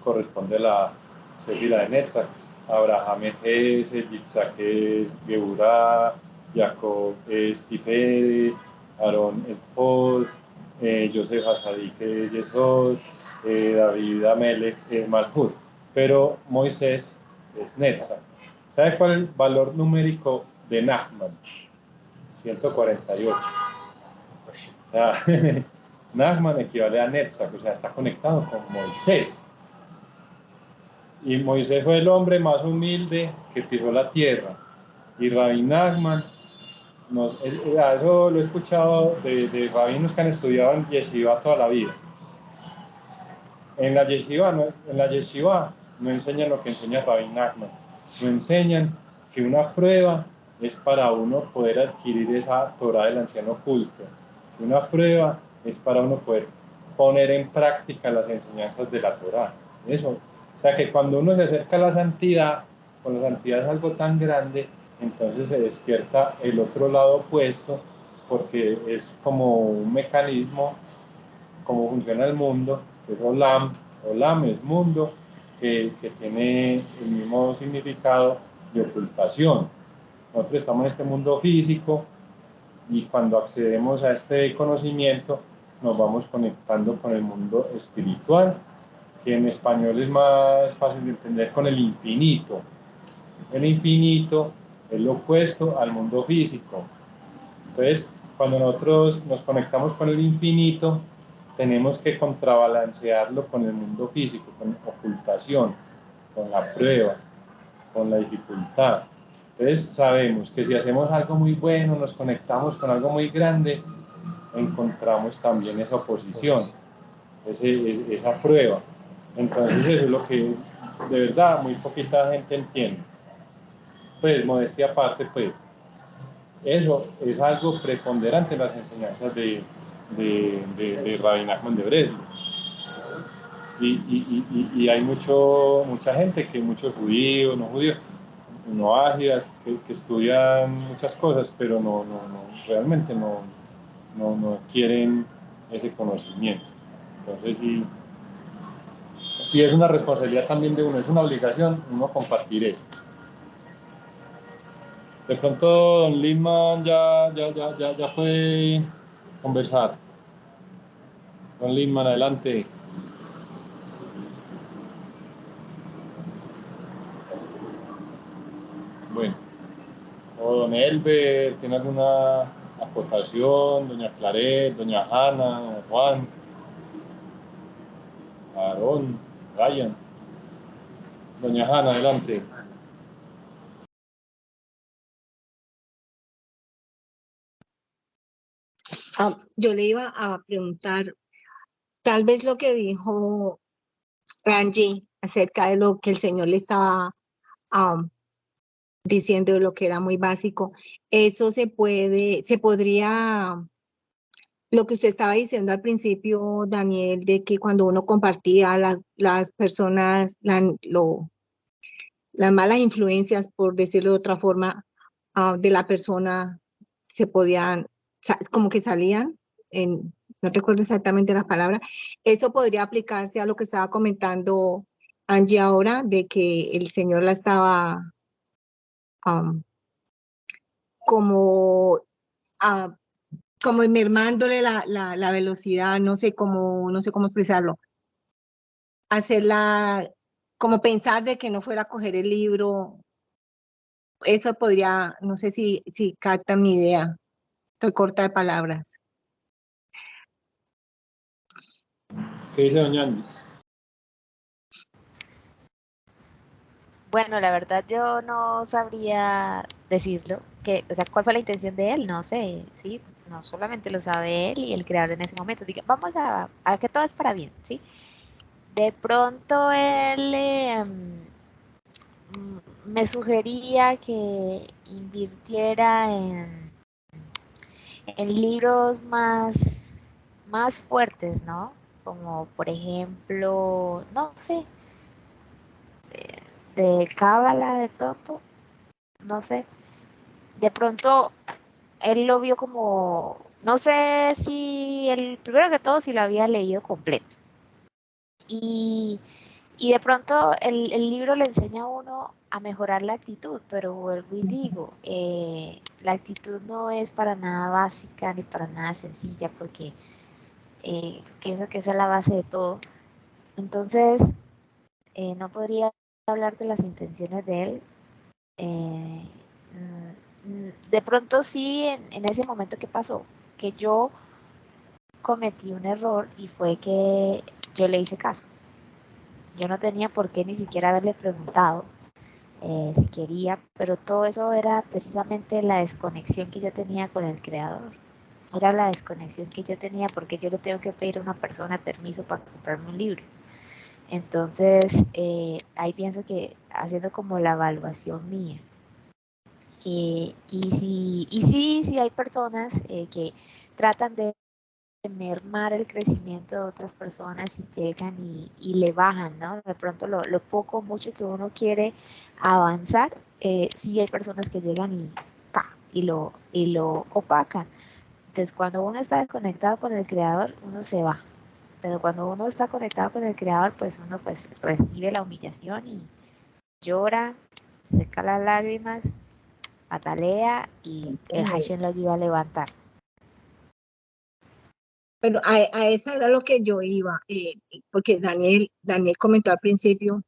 corresponde a la sefirá de Netzach. Abraham es Yitzhak es Geburá, Jacob es Tifede, Aarón es Pod, Yosef Hasadik es Yesod, David Amelech es Malhut, pero Moisés es Netzach. ¿Sabe cuál es el valor numérico de Nachman? 148. O sea, Nachman equivale a Netzach, o sea, está conectado con Moisés. Y Moisés fue el hombre más humilde que pisó la tierra. Y Rabbi Nachman, eso lo he escuchado de rabinos que han estudiado en Yeshiva toda la vida. En la Yeshiva no enseñan lo que enseña Rabbi Nachman. No enseñan que una prueba es para uno poder adquirir esa Torah del anciano oculto. Que una prueba es para uno poder poner en práctica las enseñanzas de la Torah. Eso. O sea que cuando uno se acerca a la santidad, con la santidad es algo tan grande, entonces se despierta el otro lado opuesto, porque es como un mecanismo, como funciona el mundo, que es Olam. Olam es mundo, que tiene el mismo significado de ocultación. Nosotros estamos en este mundo físico, y cuando accedemos a este conocimiento, nos vamos conectando con el mundo espiritual, que en español es más fácil de entender, con el infinito. El infinito es lo opuesto al mundo físico. Entonces, cuando nosotros nos conectamos con el infinito, tenemos que contrabalancearlo con el mundo físico, con ocultación, con la prueba, con la dificultad. Entonces sabemos que si hacemos algo muy bueno, nos conectamos con algo muy grande, encontramos también esa oposición, esa prueba. Entonces eso es lo que de verdad muy poquita gente entiende. Pues modestia aparte, pues eso es algo preponderante en las enseñanzas de Rabbi Nachman de Breslov. Y hay mucha gente, muchos judíos, no ágidas, que estudian muchas cosas, pero realmente no quieren ese conocimiento. Entonces sí es una responsabilidad también de uno, es una obligación uno compartir eso. De pronto don Lindman ya puede conversar. Don Lindman, adelante. Bueno, o don Elber, ¿tiene alguna aportación? Doña Claret, doña Hanna, Juan, Aarón, Ryan. Doña Hanna, adelante. Yo le iba a preguntar, tal vez lo que dijo Angie acerca de lo que el Señor le estaba diciendo, de lo que era muy básico, eso se podría, lo que usted estaba diciendo al principio, Daniel, de que cuando uno compartía las personas, las malas influencias, por decirlo de otra forma, de la persona, se podían, como que salían, no recuerdo exactamente las palabras, eso podría aplicarse a lo que estaba comentando Angie ahora, de que el Señor la estaba como, como mermándole la velocidad, no sé cómo expresarlo, hacerla, como pensar de que no fuera a coger el libro. Eso podría, no sé si capta mi idea. Estoy corta de palabras. ¿Qué dice doña Angie? Bueno, la verdad yo no sabría decirlo, o sea, cuál fue la intención de él, no sé, sí, no solamente lo sabe él y el creador en ese momento. Diga, vamos a que todo es para bien, ¿sí? De pronto él me sugería que invirtiera en libros más fuertes, ¿no? Como por ejemplo, no sé, de Cábala de pronto, no sé. De pronto él lo vio como, no sé si, primero que todo, si lo había leído completo. Y de pronto el libro le enseña a uno a mejorar la actitud, pero vuelvo y digo, la actitud no es para nada básica ni para nada sencilla, porque pienso que esa es la base de todo. Entonces, no podría hablar de las intenciones de él. De pronto sí, en ese momento que pasó, que yo cometí un error y fue que yo le hice caso. Yo no tenía por qué ni siquiera haberle preguntado si quería, pero todo eso era precisamente la desconexión que yo tenía con el creador. Era la desconexión que yo tenía porque yo le tengo que pedir a una persona permiso para comprarme un libro. Entonces, ahí pienso que haciendo como la evaluación mía. Y sí hay personas que tratan de mermar el crecimiento de otras personas y llegan y le bajan, ¿no? De pronto lo poco o mucho que uno quiere avanzar, sí hay personas que llegan y lo opacan. Entonces, cuando uno está desconectado con el creador, uno se va. Pero cuando uno está conectado con el creador, pues uno pues recibe la humillación y llora, se seca las lágrimas, patalea y el Hashem lo ayuda a levantar. Pero a eso era lo que yo iba, porque Daniel comentó al principio,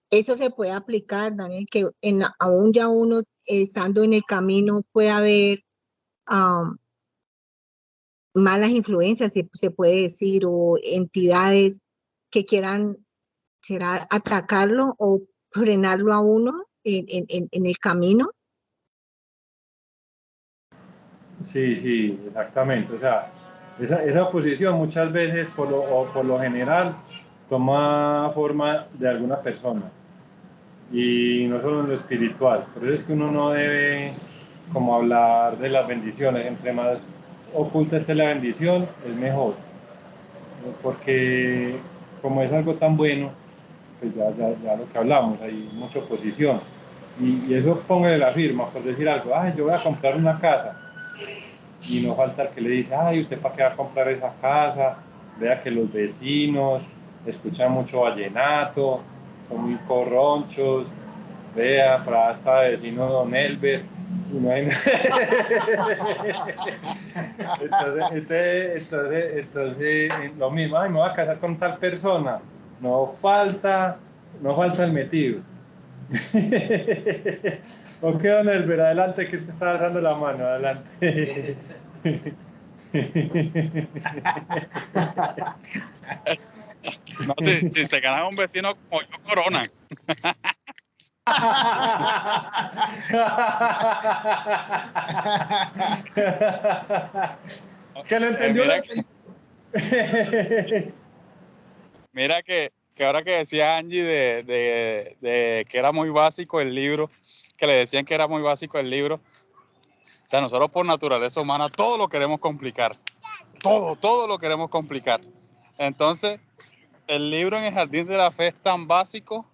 eso se puede aplicar, Daniel, que aún ya uno estando en el camino puede haber malas influencias, se puede decir, o entidades que quieran, será atacarlo o frenarlo a uno en el camino. Sí, exactamente. O sea, esa oposición muchas veces, por lo general, toma forma de alguna persona. Y no solo en lo espiritual. Por eso es que uno no debe como hablar de las bendiciones. Entre más oculta esté la bendición, es mejor. Porque como es algo tan bueno, pues ya lo que hablamos, hay mucha oposición. Y eso póngale la firma, por decir algo, ay, yo voy a comprar una casa. Y no falta el que le dice, ay, ¿usted para qué va a comprar esa casa? Vea que los vecinos escuchan mucho vallenato, son muy corronchos, vea, para hasta vecino Don Elber. No hay... entonces, lo mismo, ay, me voy a casar con tal persona. No falta el metido. Ok, Don Elber, adelante, que usted está alzando la mano, adelante. No, si se ganan un vecino como yo, coronan. ¿Que lo entendió? Mira que ahora que decía Angie de que era muy básico el libro, que le decían que era muy básico el libro. O sea, nosotros por naturaleza humana todo lo queremos complicar. Todo lo queremos complicar. Entonces, el libro en el Jardín de la Fe es tan básico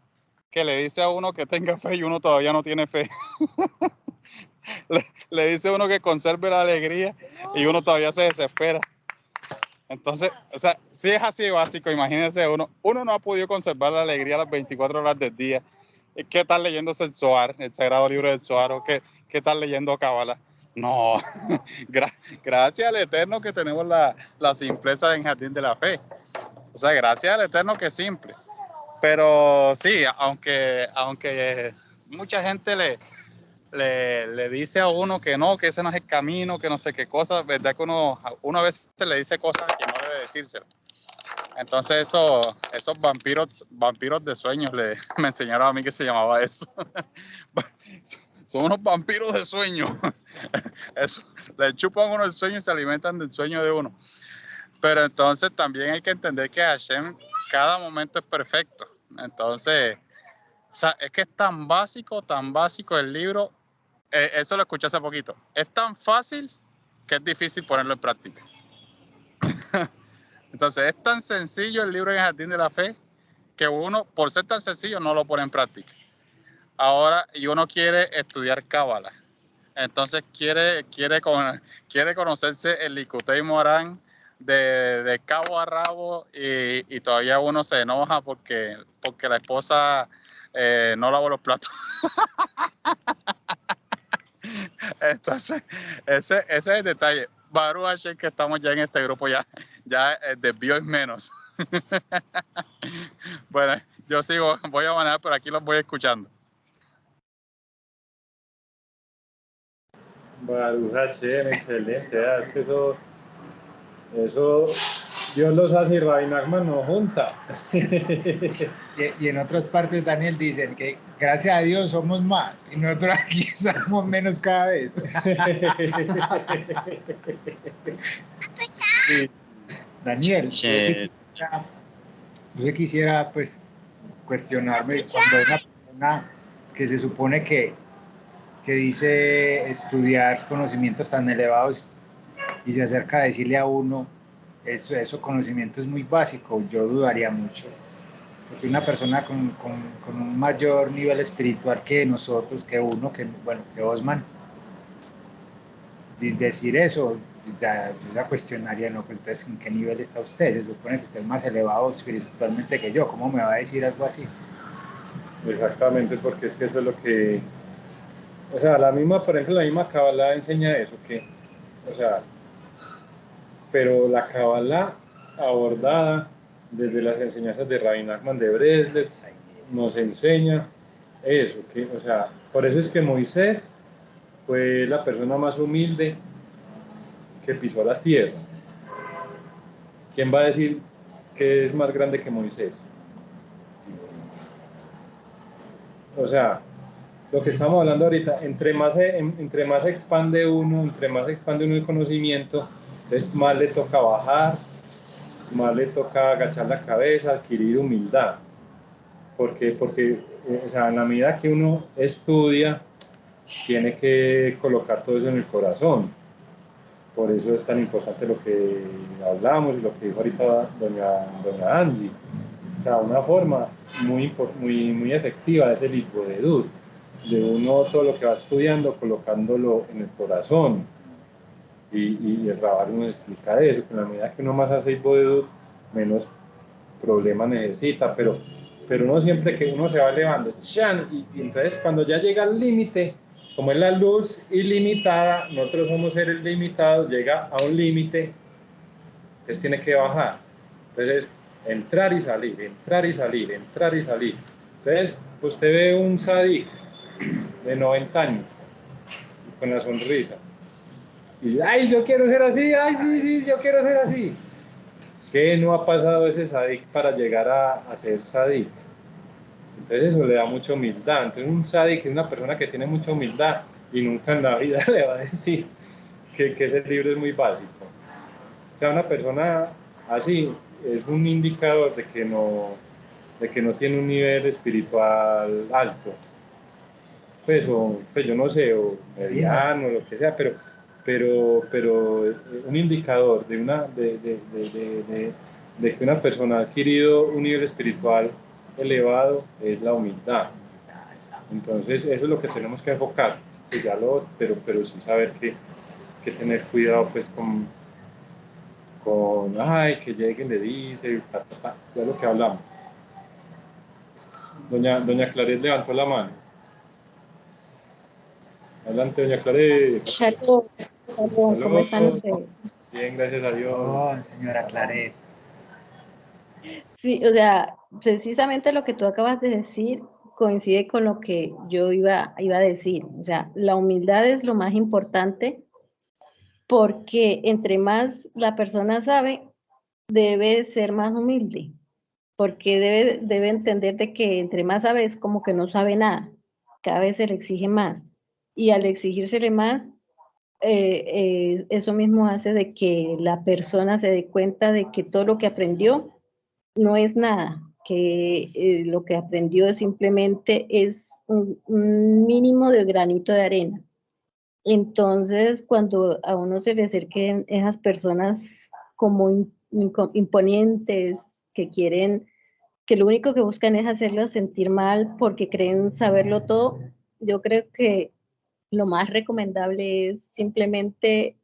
que le dice a uno que tenga fe y uno todavía no tiene fe. le dice a uno que conserve la alegría y uno todavía se desespera. Entonces, o sea, si es así de básico, imagínense, uno no ha podido conservar la alegría las 24 horas del día. ¿Qué tal leyéndose el Zohar, el Sagrado Libro del Zohar? ¿O qué tal leyendo Cábala? No, gracias al Eterno que tenemos la simpleza en Jardín de la Fe. O sea, gracias al Eterno que es simple. Pero sí, aunque mucha gente le dice a uno que no, que ese no es el camino, que no sé qué cosas, verdad que uno a veces le dice cosas que no debe decírselo. Entonces esos vampiros de sueños me enseñaron a mí que se llamaba eso. Son unos vampiros de sueño. Eso, le chupan uno el sueño y se alimentan del sueño de uno. Pero entonces también hay que entender que Hashem cada momento es perfecto. Entonces O sea, es que es tan básico el libro. Eso lo escuché hace poquito. Es tan fácil que es difícil ponerlo en práctica. Entonces, es tan sencillo el libro en el Jardín de la Fe que uno, por ser tan sencillo, no lo pone en práctica. Ahora, y uno quiere estudiar Cábala. Entonces, quiere conocerse el Likutei Moharan de cabo a rabo y todavía uno se enoja porque la esposa no lavó los platos. Entonces, ese es el detalle. Baruch Hashem, que estamos ya en este grupo, ya el desvío es menos. Bueno, yo sigo, voy a manejar, pero aquí los voy escuchando. Baruch Hashem, excelente. Es que eso Dios los hace y Rabbi Nachman no junta. Y en otras partes, Daniel, dicen que gracias a Dios somos más y nosotros aquí somos menos cada vez. Sí. Daniel, yo sí quisiera pues cuestionarme cuando una persona que se supone que dice estudiar conocimientos tan elevados y se acerca a decirle a uno eso conocimiento es muy básico, yo dudaría mucho, porque una persona con un mayor nivel espiritual que nosotros, que Osman, decir eso, yo ya cuestionaría, no, pues entonces ¿en qué nivel está usted? Se supone que usted es más elevado espiritualmente que yo, ¿cómo me va a decir algo así? Exactamente, porque es que eso es lo que, o sea, por ejemplo, la misma Kabbalah enseña eso, o sea, pero la Kabbalah abordada desde las enseñanzas de Rabbi Nachman de Breslev nos enseña eso, o sea, por eso es que Moisés fue la persona más humilde que pisó la tierra. ¿Quién va a decir que es más grande que Moisés? O sea, lo que estamos hablando ahorita, entre más expande uno el conocimiento, entonces más le toca bajar, más le toca agachar la cabeza, adquirir humildad. Porque o sea, en la medida que uno estudia, tiene que colocar todo eso en el corazón. Por eso es tan importante lo que hablamos y lo que dijo ahorita doña Angie. O sea, una forma muy efectiva es el Hitbodedut, de uno todo lo que va estudiando colocándolo en el corazón. Y el Rabar nos explica eso, que en la medida que uno más hace Hitbodedut, menos problemas necesita, pero uno siempre que uno se va elevando, y entonces cuando ya llega al límite, como es la luz ilimitada, nosotros somos seres limitados, llega a un límite, entonces tiene que bajar. Entonces, entrar y salir, entrar y salir, entrar y salir. Entonces, usted ve un sadik de 90 años, con la sonrisa, y ay, yo quiero ser así, ay, sí, yo quiero ser así. ¿Qué no ha pasado ese sadik para llegar a ser sadik? Entonces eso le da mucha humildad. Entonces un sadik es una persona que tiene mucha humildad y nunca en la vida le va a decir que ese libro es muy básico. O sea, una persona así es un indicador de que no tiene un nivel espiritual alto. Pues yo no sé, o mediano, sí, lo que sea, pero un indicador de que una persona ha adquirido un nivel espiritual elevado es la humildad. Entonces eso es lo que tenemos que enfocar, pues pero sí saber que tener cuidado pues con ay, que llegue y le dice, ya lo que hablamos. Doña Claret levantó la mano. Adelante, doña Claret. Shalom, ¿cómo están ustedes? Bien, gracias a Dios. Oh, señora Claret. Sí, o sea, precisamente lo que tú acabas de decir coincide con lo que yo iba a decir. O sea, la humildad es lo más importante porque entre más la persona sabe, debe ser más humilde, porque debe entender de que entre más sabe es como que no sabe nada, cada vez se le exige más y al exigírsele más, eso mismo hace de que la persona se dé cuenta de que todo lo que aprendió no es nada, que lo que aprendió simplemente es un mínimo de granito de arena. Entonces, cuando a uno se le acerquen esas personas como imponentes, que quieren, que lo único que buscan es hacerlo sentir mal porque creen saberlo todo, yo creo que lo más recomendable es simplemente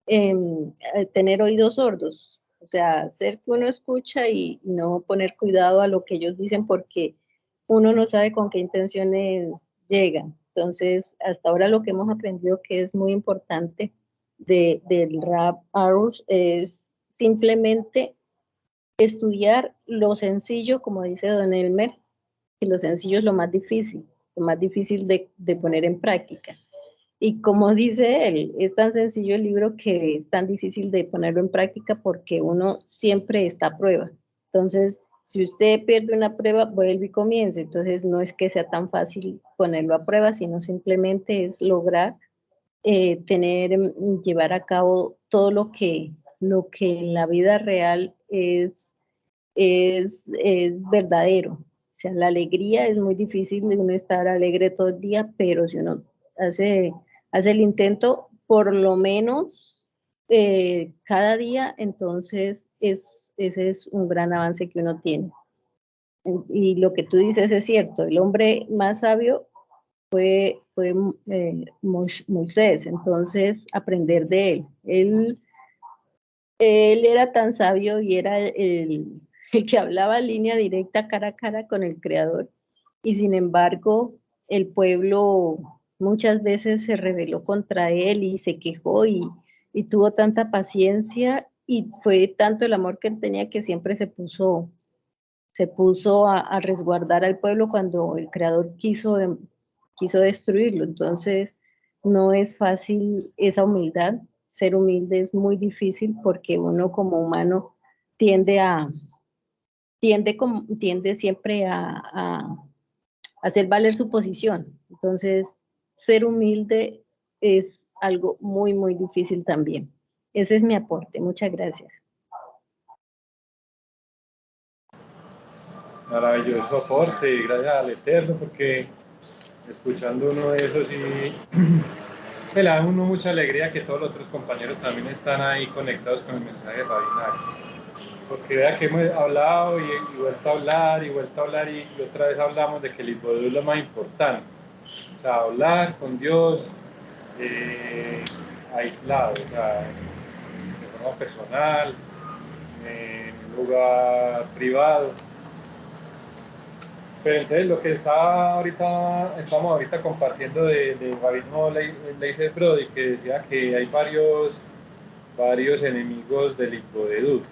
tener oídos sordos, o sea, hacer que uno escucha y no poner cuidado a lo que ellos dicen porque uno no sabe con qué intenciones llegan. Entonces, hasta ahora lo que hemos aprendido que es muy importante del Rab Arush es simplemente estudiar lo sencillo, como dice Don Elmer, que lo sencillo es lo más difícil de poner en práctica. Y como dice él, es tan sencillo el libro que es tan difícil de ponerlo en práctica porque uno siempre está a prueba. Entonces, si usted pierde una prueba, vuelve y comience. Entonces, no es que sea tan fácil ponerlo a prueba, sino simplemente es lograr llevar a cabo todo lo que en la vida real es verdadero. O sea, la alegría es muy difícil de uno estar alegre todo el día, pero si uno hace el intento, por lo menos cada día, entonces ese es un gran avance que uno tiene. Y lo que tú dices es cierto, el hombre más sabio fue Moisés, entonces aprender de él. Él era tan sabio y era el que hablaba en línea directa, cara a cara con el Creador, y sin embargo el pueblo muchas veces se rebeló contra él y se quejó y tuvo tanta paciencia y fue tanto el amor que él tenía que siempre se puso a resguardar al pueblo cuando el Creador quiso destruirlo. Entonces, no es fácil esa humildad. Ser humilde es muy difícil porque uno como humano tiende siempre a hacer valer su posición. Entonces, ser humilde es algo muy, muy difícil también. Ese es mi aporte. Muchas gracias. Maravilloso aporte, y gracias al Eterno, porque escuchando uno de esos y le da a uno mucha alegría que todos los otros compañeros también están ahí conectados con el mensaje de Rabinakis. Porque vea que hemos hablado y vuelto a hablar y vuelto a hablar y otra vez hablamos de que el Ibodú es lo más importante. O sea, hablar con Dios aislado, o sea, de forma personal, en un lugar privado. Pero entonces lo que estamos ahorita compartiendo de Rabino Leiser Brody, que decía que hay varios enemigos del Hipodedut,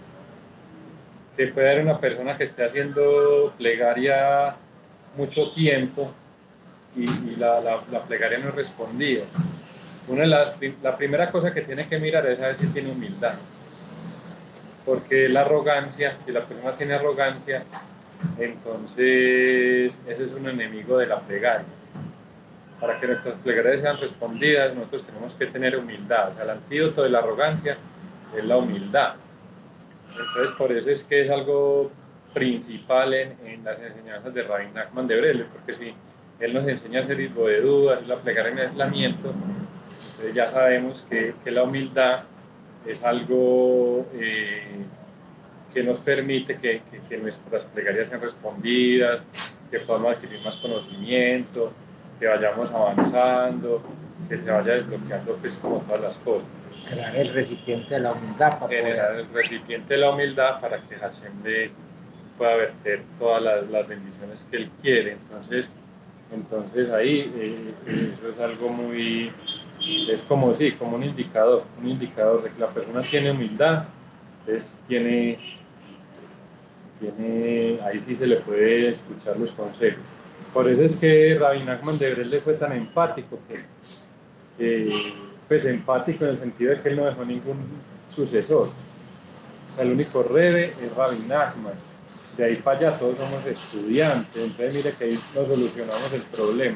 que puede haber una persona que esté haciendo plegaria mucho tiempo y la plegaria no es respondida. La primera cosa que tiene que mirar es saber si tiene humildad, porque la arrogancia, si la persona tiene arrogancia, entonces ese es un enemigo de la plegaria. Para que nuestras plegarias sean respondidas, nosotros tenemos que tener humildad. O sea, el antídoto de la arrogancia es la humildad. Entonces, por eso es que es algo principal en las enseñanzas de Rabbi Nachman de Breslov, porque si él nos enseña a hacer Hizbodedut, a hacer la plegaria en aislamiento, entonces ya sabemos que la humildad es algo que nos permite que nuestras plegarias sean respondidas, que podamos adquirir más conocimiento, que vayamos avanzando, que se vaya desbloqueando pues como todas las cosas. Crear el recipiente de la humildad para generar el recipiente de la humildad para que Hashem pueda verter todas las bendiciones que él quiere. Entonces ahí eso es algo muy, es como un indicador de que la persona tiene humildad, entonces ahí sí se le puede escuchar los consejos. Por eso es que Rabbi Nachman de Breslov fue tan empático, pues empático en el sentido de que él no dejó ningún sucesor. O sea, el único rebe es Rabbi Nachman. De ahí para allá todos somos estudiantes. Entonces mire que ahí nos solucionamos el problema.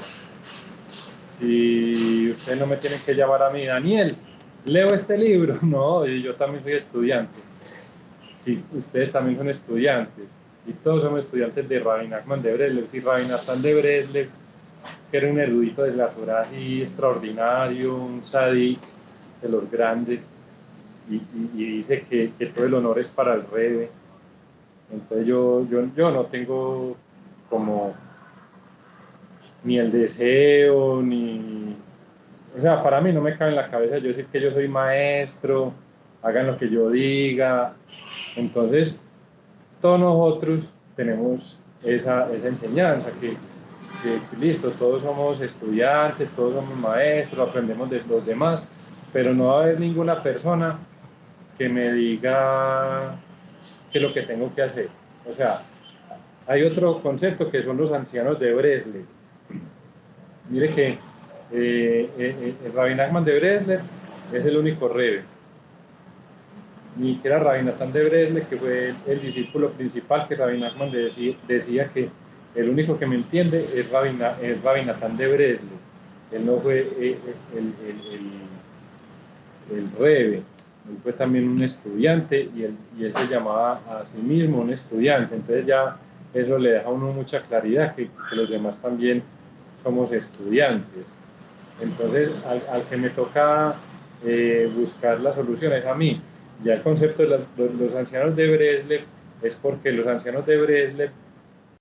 Si ustedes no me tienen que llamar a mí, Daniel, leo este libro. No, yo también soy estudiante. Sí, ustedes también son estudiantes. y todos somos estudiantes de Rabbi Nachman de Breslev. Si Rabbi Natan de Breslev, que era un erudito de la Torá así extraordinario, un tzadik de los grandes, y dice que todo el honor es para el Rebbe. Entonces yo no tengo como ni el deseo, ni... O sea, para mí no me cabe en la cabeza yo decir que yo soy maestro, hagan lo que yo diga. Entonces, todos nosotros tenemos esa enseñanza, que listo, todos somos estudiantes, todos somos maestros, aprendemos de los demás, pero no va a haber ninguna persona que me diga qué es lo que tengo que hacer. O sea, hay otro concepto que son los ancianos de Breslev. Mire que el Rabbi Nachman de Breslev es el único Rebbe. Ni que era Rabbi Natan de Breslev, que fue el discípulo principal, que Rabbi Nachman decía que el único que me entiende es Rabbi Natan de Breslev. Él no fue el Rebbe, él fue también un estudiante y él se llamaba a sí mismo un estudiante. Entonces ya eso le deja a uno mucha claridad que los demás también somos estudiantes. Entonces al que me toca buscar las soluciones a mí. Ya el concepto de los ancianos de Breslev es porque los ancianos de Breslev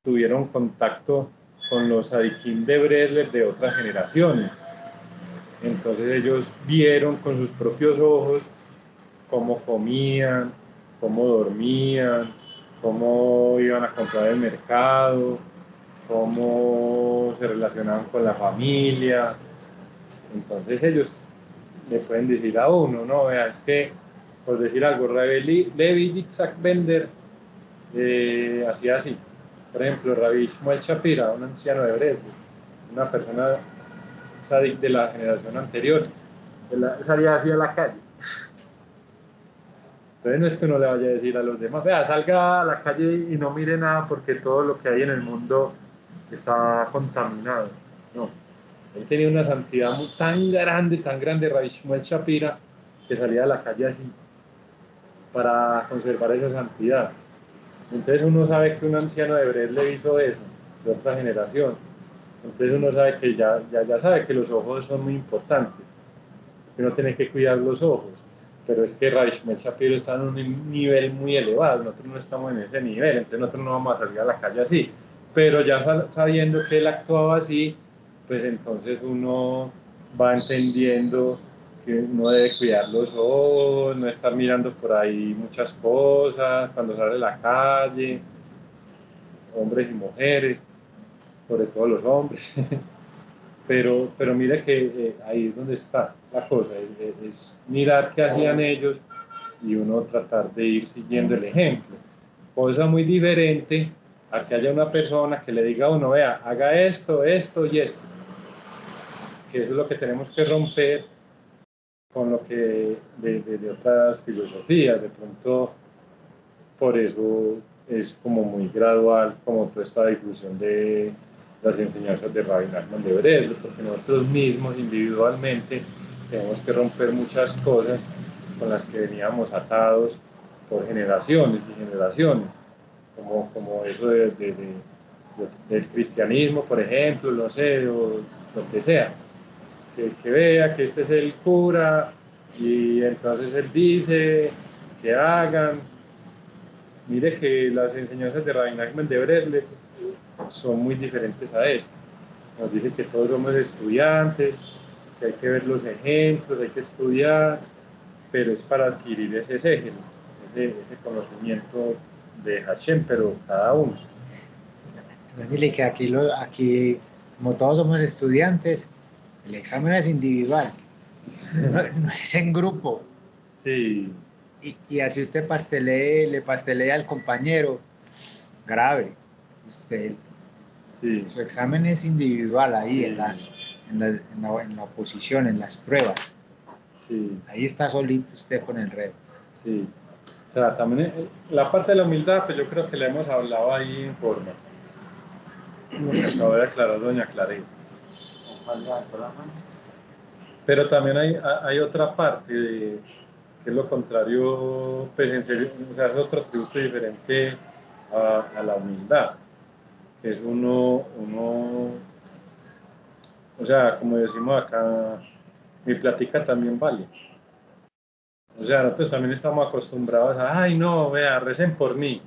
tuvieron contacto con los tzadikim de Breslev de otras generaciones. Entonces ellos vieron con sus propios ojos cómo comían, cómo dormían, cómo iban a comprar el mercado, cómo se relacionaban con la familia. Entonces ellos le pueden decir a uno, no, vea, es que, por decir algo, Levi Yitzhak Bender hacía así. Por ejemplo, Rabbi Shmuel Shapira, un anciano de Breslev, una persona tzadik de la generación anterior, salía así a la calle. Entonces no es que uno le vaya a decir a los demás, vea, salga a la calle y no mire nada porque todo lo que hay en el mundo está contaminado. No. Él tenía una santidad tan grande, Rabbi Shmuel Shapira, que salía a la calle así para conservar esa santidad. Entonces uno sabe que un anciano de Breslev hizo eso, de otra generación. Entonces uno sabe que ya sabe que los ojos son muy importantes, que uno tiene que cuidar los ojos. Pero es que Rabbi Shmuel Shapiro está en un nivel muy elevado, nosotros no estamos en ese nivel, entonces nosotros no vamos a salir a la calle así. Pero ya sabiendo que él actuaba así, pues entonces uno va entendiendo que uno debe cuidar los ojos, no estar mirando por ahí muchas cosas, cuando sale a la calle, hombres y mujeres, sobre todo los hombres. Pero mire que ahí es donde está la cosa, es mirar qué hacían ellos y uno tratar de ir siguiendo el ejemplo. Cosa muy diferente a que haya una persona que le diga a uno, vea, haga esto, esto y esto. Que eso es lo que tenemos que romper con lo que de otras filosofías. De pronto, por eso es como muy gradual, como toda esta difusión de las enseñanzas de Rabbi Nachman de Breslev, porque nosotros mismos individualmente tenemos que romper muchas cosas con las que veníamos atados por generaciones y generaciones, como eso del cristianismo, por ejemplo, no sé, o lo que sea, que vea que este es el cura y entonces él dice que hagan. Mire que las enseñanzas de Rabbi Nachman de Breslev son muy diferentes a eso. Nos dice que todos somos estudiantes, que hay que ver los ejemplos, hay que estudiar, pero es para adquirir ese ségel, ese conocimiento de Hashem, pero cada uno. Dile que aquí, como todos somos estudiantes, el examen es individual, no es en grupo. Sí. Y así usted le pastelea al compañero, grave. Usted, Sí. Su examen es individual ahí, Sí. en la oposición, en las pruebas. Sí. Ahí está solito usted con el Rebbe. Sí. O sea, también la parte de la humildad, pues yo creo que la hemos hablado ahí en forma. Lo que acabo de aclarar doña Clarita. Pero también hay otra parte que es lo contrario, pues en serio, o sea, es otro tributo diferente a la humildad, que es uno, o sea, como decimos acá, mi plática también vale. O sea, nosotros también estamos acostumbrados a, ay, no, vea, recen por mí.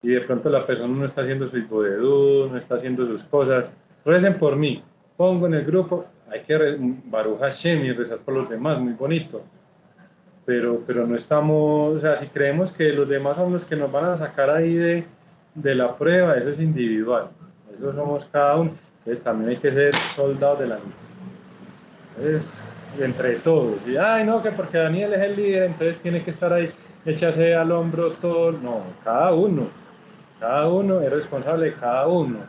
Y de pronto la persona no está haciendo su hipodedú, no está haciendo sus cosas. Recen por mí. Pongo en el grupo, hay que Baruch Hashem y rezar por los demás, muy bonito. Pero no estamos, o sea, si creemos que los demás son los que nos van a sacar ahí de la prueba, eso es individual. Eso somos cada uno. Entonces también hay que ser soldados de la misma. Entonces, entre todos. Y, ay, no, que porque Daniel es el líder, entonces tiene que estar ahí, echarse al hombro todo. No, cada uno es responsable de cada uno.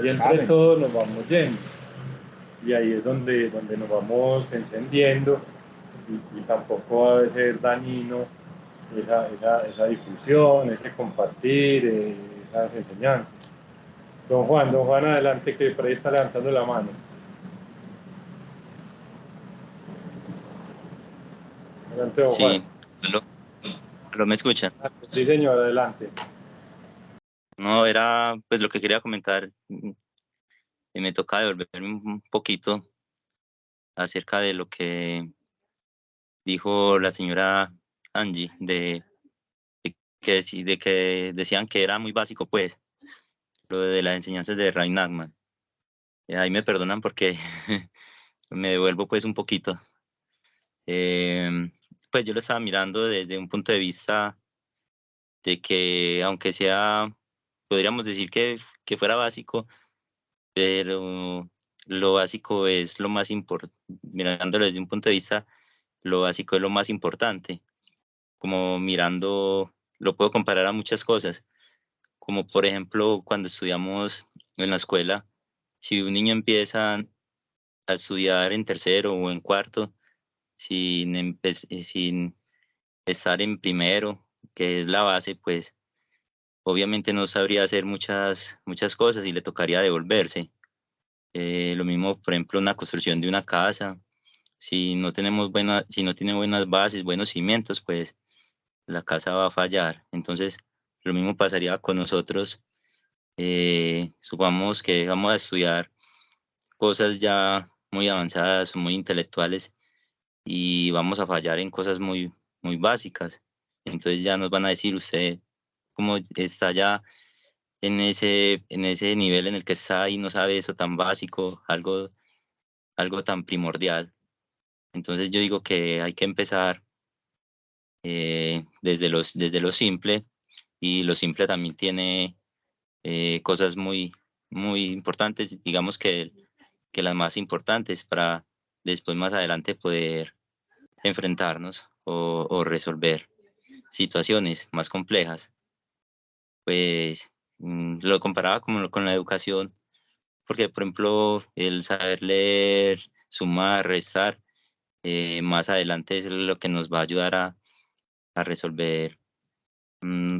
Y entre todos nos vamos yendo. Y ahí es donde nos vamos encendiendo y tampoco va a ser dañino esa difusión, ese compartir, esas enseñanzas. Don Juan, adelante, que por ahí está levantando la mano. Adelante, don Juan. Sí, ¿lo me escuchan? Sí, señor, adelante. No, era pues lo que quería comentar. Me toca devolverme un poquito acerca de lo que dijo la señora Angie, de que decían que era muy básico, pues, lo de las enseñanzas de Ray Nachman. Ahí me perdonan porque me devuelvo pues un poquito. Pues yo lo estaba mirando desde un punto de vista de que, aunque sea, podríamos decir que fuera básico, pero lo básico es lo más importante, mirándolo desde un punto de vista, lo básico es lo más importante, como mirando, lo puedo comparar a muchas cosas, como por ejemplo cuando estudiamos en la escuela, si un niño empieza a estudiar en tercero o en cuarto, sin estar en primero, que es la base, pues obviamente no sabría hacer muchas cosas y le tocaría devolverse. Lo mismo, por ejemplo, una construcción de una casa. Si no tiene buenas bases, buenos cimientos, pues la casa va a fallar. Entonces, lo mismo pasaría con nosotros. Supongamos que vamos a estudiar cosas ya muy avanzadas, muy intelectuales, y vamos a fallar en cosas muy, muy básicas. Entonces ya nos van a decir, usted, como está ya en ese nivel en el que está y no sabe eso tan básico, algo tan primordial. Entonces yo digo que hay que empezar desde lo simple, y lo simple también tiene cosas muy, muy importantes, digamos que las más importantes, para después más adelante poder enfrentarnos o resolver situaciones más complejas. Pues lo comparaba con la educación, porque por ejemplo el saber leer, sumar, restar, más adelante es lo que nos va a ayudar a resolver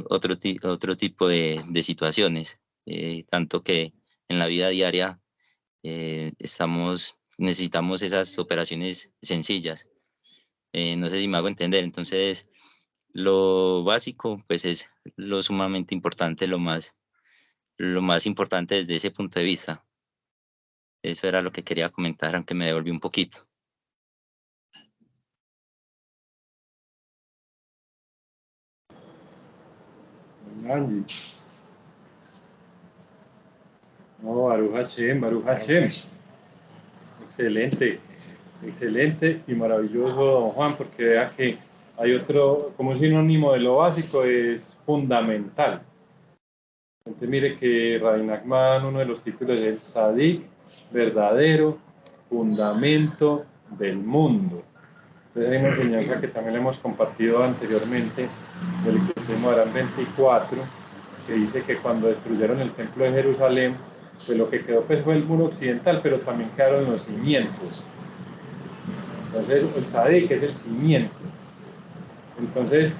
otro tipo de situaciones, tanto que en la vida diaria necesitamos esas operaciones sencillas. No sé si me hago entender. Entonces, lo básico pues es lo sumamente importante, lo más importante desde ese punto de vista. Eso era lo que quería comentar, aunque me devolví un poquito. Angie. No, Baruch Hashem. Excelente, excelente y maravilloso, don Juan, porque vea que hay otro, como sinónimo de lo básico, es fundamental. Entonces mire que Rabbi Nachman, uno de los títulos es el Sadik, verdadero fundamento del mundo. Entonces hay una enseñanza que también hemos compartido anteriormente del Likutei Moharan 24, que dice que cuando destruyeron el templo de Jerusalén, pues lo que quedó pues fue el muro occidental, pero también quedaron los cimientos. Entonces el Sadik es el cimiento. Entonces,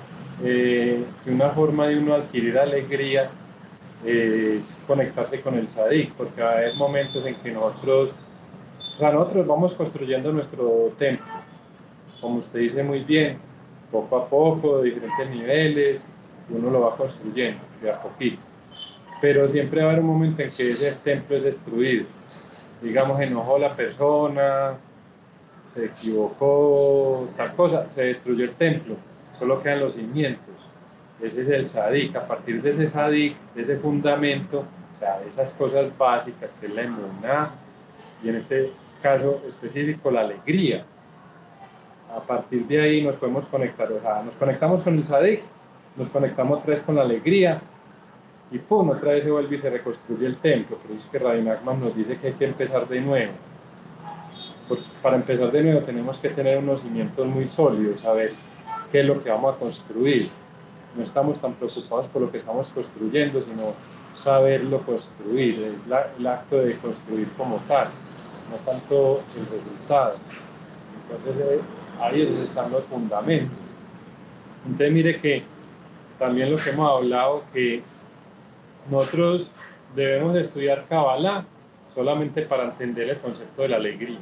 una forma de uno adquirir alegría es conectarse con el Sadik, porque va a haber momentos en que nosotros vamos construyendo nuestro templo, como usted dice muy bien, poco a poco, de diferentes niveles, uno lo va construyendo de a poquito. Pero siempre va a haber un momento en que ese templo es destruido. Digamos, enojó la persona, se equivocó, tal cosa, se destruyó el templo, solo quedan los cimientos. Ese es el sadik. A partir de ese sadik, de ese fundamento, o sea, esas cosas básicas que es la emuná, y en este caso específico la alegría. A partir de ahí nos podemos conectar, o sea, nos conectamos con el sadik, nos conectamos otra vez con la alegría, y pum, otra vez se vuelve y se reconstruye el templo. Por eso es que Rabbi Nachman nos dice que hay que empezar de nuevo. Porque para empezar de nuevo tenemos que tener unos cimientos muy sólidos, saber qué es lo que vamos a construir. No estamos tan preocupados por lo que estamos construyendo, sino saberlo construir, el acto de construir como tal, no tanto el resultado. Entonces ahí están los fundamentos. Entonces mire que también lo que hemos hablado, que nosotros debemos estudiar Kabbalah solamente para entender el concepto de la alegría.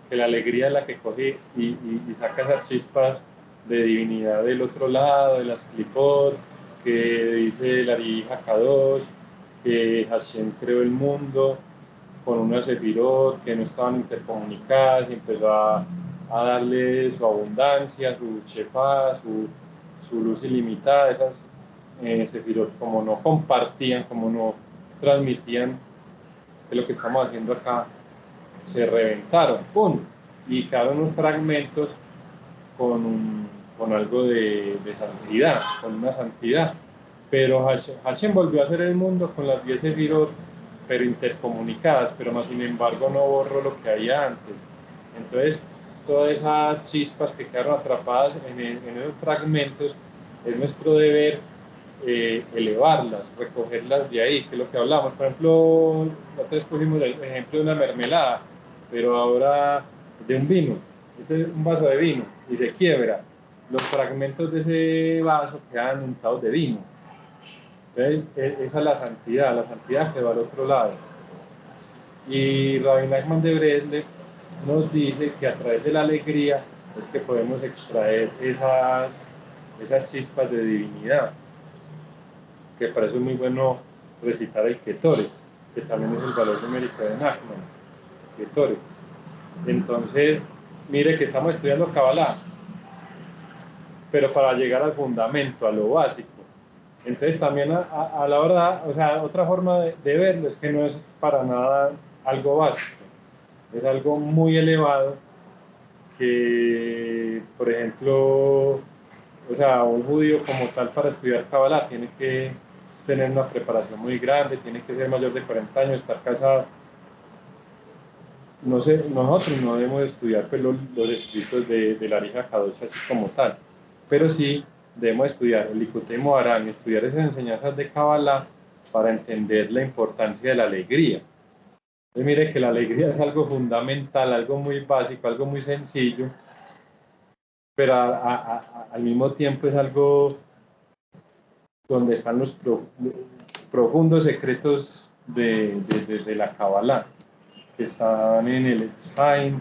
Que la alegría es la que coge y saca esas chispas de divinidad del otro lado, de las Klipot, que dice el Ari Hakadosh, que Hashem creó el mundo con unas sefirot que no estaban intercomunicadas y empezó a darle su abundancia, su shefá, su luz ilimitada. Esas sefirot, como no compartían, como no transmitían de lo que estamos haciendo acá, se reventaron, ¡pum! Y quedaron unos fragmentos con algo de santidad, con una santidad. Pero Hashem volvió a hacer el mundo con las 10 sefirot, pero intercomunicadas, pero más sin embargo no borró lo que había antes. Entonces, todas esas chispas que quedaron atrapadas en esos fragmentos, es nuestro deber elevarlas, recogerlas de ahí, que es lo que hablamos. Por ejemplo, nosotros pusimos el ejemplo de una mermelada, pero ahora de un vino. Este es un vaso de vino y se quiebra. Los fragmentos de ese vaso quedan untados de vino. Entonces, esa es la santidad que va al otro lado. Y Rabbi Nachman de Breslev nos dice que a través de la alegría es que podemos extraer esas chispas de divinidad, que para eso es muy bueno recitar el Ketore, que también es el valor numérico de Nachman, Ketore. Entonces, mire que estamos estudiando Kabbalah, pero para llegar al fundamento, a lo básico. Entonces también a la hora, o sea, otra forma de verlo es que no es para nada algo básico, es algo muy elevado que, por ejemplo, o sea, un judío como tal para estudiar Kabbalah tiene que tener una preparación muy grande, tiene que ser mayor de 40 años, estar casado. No sé, nosotros no debemos estudiar pues, los escritos del Ari Hakadosh así como tal, pero sí debemos estudiar el Likutei Moharan, estudiar esas enseñanzas de Kabbalah para entender la importancia de la alegría. Entonces, mire que la alegría es algo fundamental, algo muy básico, algo muy sencillo, pero al mismo tiempo es algo donde están los profundos secretos de la Kabbalah, que están en el Etz Haim,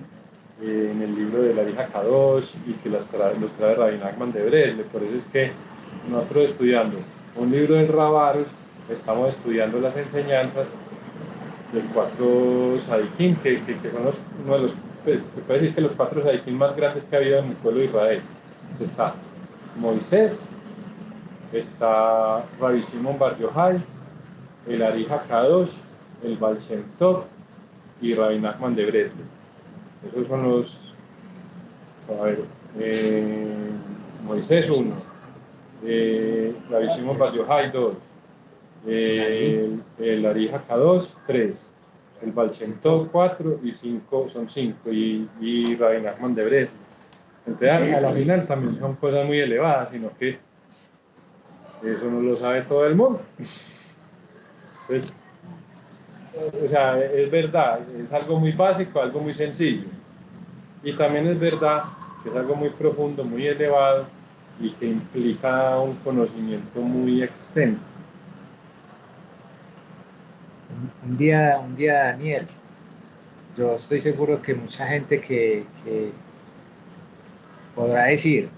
en el libro de la Ari Hakadosh, y que los trae Rabbi Nachman de Breslev. Por eso es que nosotros estudiando un libro del Rabaros, estamos estudiando las enseñanzas de 4 Sadikim, que son uno de los, pues, se puede decir que los 4 Sadikim más grandes que ha habido en el pueblo de Israel. Está Moisés, está Rabbi Shimon Bar Yochai, el Ari Hakadosh, el Baal Shem Tov y Rabbi Nachman de Breslev. Esos son los, a ver, Moisés 1, Rabbi Shimon Bar Yochai 2, el Ari Hakadosh 3, el Baal Shem Tov 4 y 5, son 5, y Rabbi Nachman de Breslev. Entonces, a la final también son cosas muy elevadas, sino que eso no lo sabe todo el mundo. Entonces, o sea, es verdad, es algo muy básico, algo muy sencillo. Y también es verdad que es algo muy profundo, muy elevado y que implica un conocimiento muy extenso. Un día, Daniel, yo estoy seguro que mucha gente que podrá decir,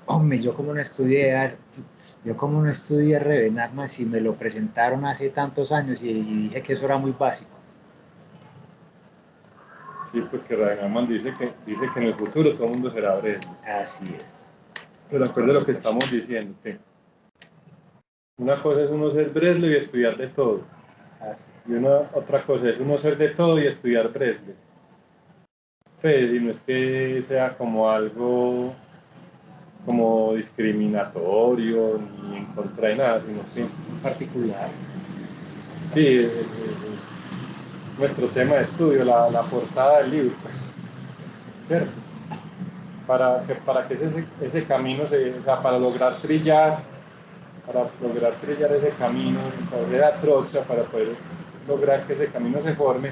Hombre, yo como no estudié Revenarma si me lo presentaron hace tantos años y dije que eso era muy básico. Sí, porque Ravenarman dice que en el futuro todo el mundo será Bresle. Así es. Pero acuerde lo que estamos diciendo, que una cosa es uno ser Bresle y estudiar de todo. Así. Y otra cosa es uno ser de todo y estudiar Bresle. Pues, y no es que sea como algo como discriminatorio ni en contra de nada, sino que Particular. sí, nuestro tema de estudio, la portada del libro, pues, ¿cierto? Para que ese camino, o sea, para lograr trillar ese camino, para hacer la trocha, para poder lograr que ese camino se forme,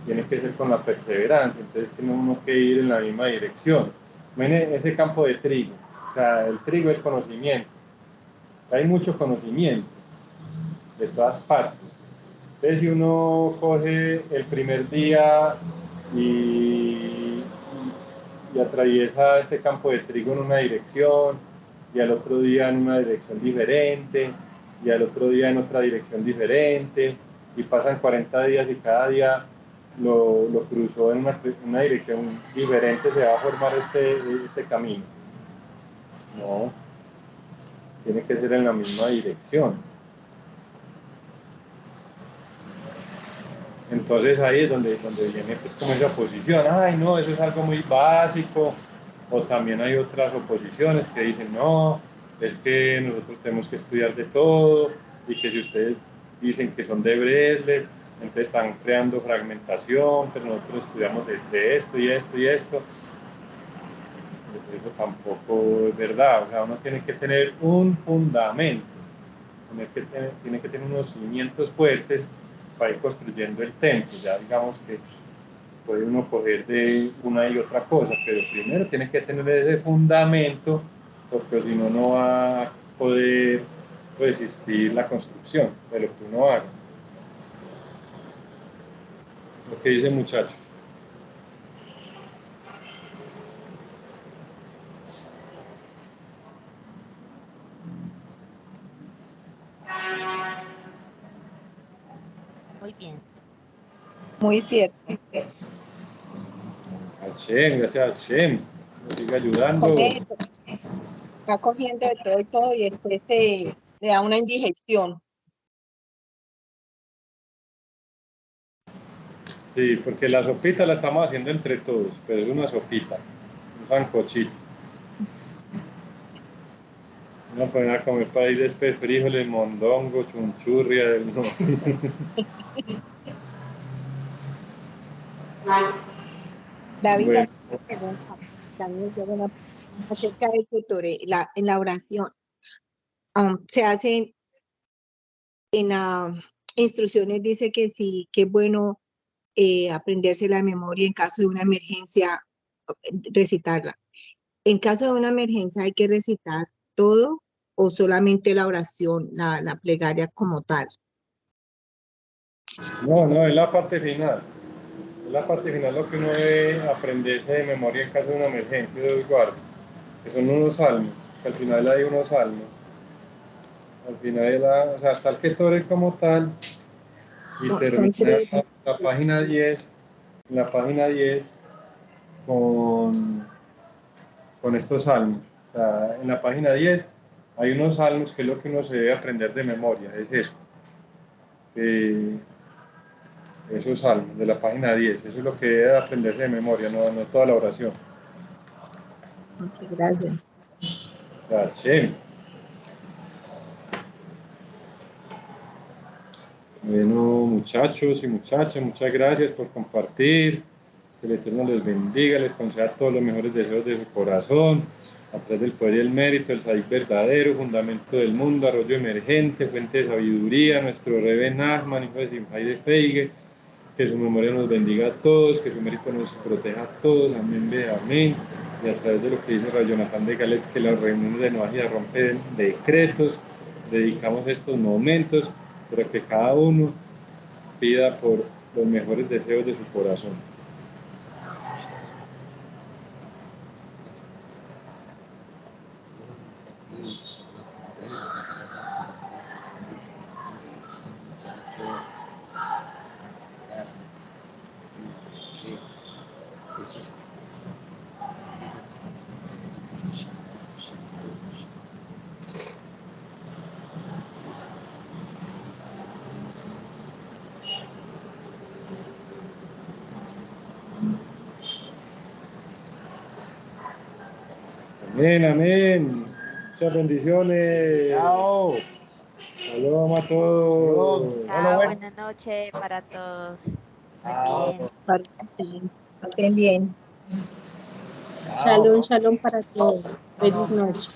tiene que ser con la perseverancia, entonces tiene uno que ir en la misma dirección. Miren ese campo de trigo, o sea, el trigo es conocimiento, hay mucho conocimiento de todas partes. Entonces, si uno coge el primer día y atraviesa este campo de trigo en una dirección, y al otro día en una dirección diferente, y al otro día en otra dirección diferente, y pasan 40 días y cada día lo cruzó en una dirección diferente, se va a formar este camino. No, tiene que ser en la misma dirección. Entonces ahí es donde viene pues como esa oposición, ay no, eso es algo muy básico, o también hay otras oposiciones que dicen, no, es que nosotros tenemos que estudiar de todo, y que si ustedes dicen que son de Bresle, entonces están creando fragmentación, pero nosotros estudiamos de esto y esto y esto. Eso tampoco es verdad, o sea, uno tiene que tener un fundamento, tiene que tener unos cimientos fuertes para ir construyendo el templo. Ya digamos que puede uno coger de una y otra cosa, pero primero tiene que tener ese fundamento, porque si no, no va a poder resistir la construcción de lo que uno haga. Lo que dice el muchacho. Muy bien. Muy cierto. Hashem, gracias a Hashem, nos sigue ayudando. Correcto. Va cogiendo de todo y todo y después le da una indigestión. Sí, porque la sopita la estamos haciendo entre todos, pero es una sopita, un sancochito. Vamos a poner a comer para ir después frijoles, mondongo, chunchurria. No. David, Bueno, una pregunta también acerca del tutore, en la oración. Se hacen en las instrucciones, dice que sí, que es bueno aprenderse la memoria en caso de una emergencia, recitarla. En caso de una emergencia, ¿hay que recitar todo o solamente la oración, la plegaria como tal? no, es la parte final. Es la parte final lo que uno debe aprenderse de memoria en caso de una emergencia de guardia, que son unos salmos, que al final hay unos salmos. Al final, o sea, está el Ketore como tal, y No, son termina 3. la página 10, la página 10 con estos salmos. O sea, en la página 10 hay unos salmos que es lo que uno se debe aprender de memoria, es eso. Esos salmos de la página 10, eso es lo que debe aprenderse de memoria, no toda la oración. Muchas gracias. O sea, Shem. Bueno, muchachos y muchachas, muchas gracias por compartir. Que el Eterno les bendiga, les conceda todos los mejores deseos de su corazón. A través del poder y el mérito, el Sadik verdadero, fundamento del mundo, arroyo emergente, fuente de sabiduría, nuestro Rebe Nachman, hijo de Simjai de Feige. Que su memoria nos bendiga a todos, que su mérito nos proteja a todos. Amén, ve, amén. Y a través de lo que dice Rayonatán de Galet, que las reuniones de Noagia rompen decretos, dedicamos estos momentos para que cada uno pida por los mejores deseos de su corazón. Sí, eso sí. Amén, amén. Muchas bendiciones. Chao. Saludos a todos. Shalom. Chao, buenas noches para todos. Estén bien. Para que estén bien. Shalom, shalom para todos. Feliz Shalom. noche.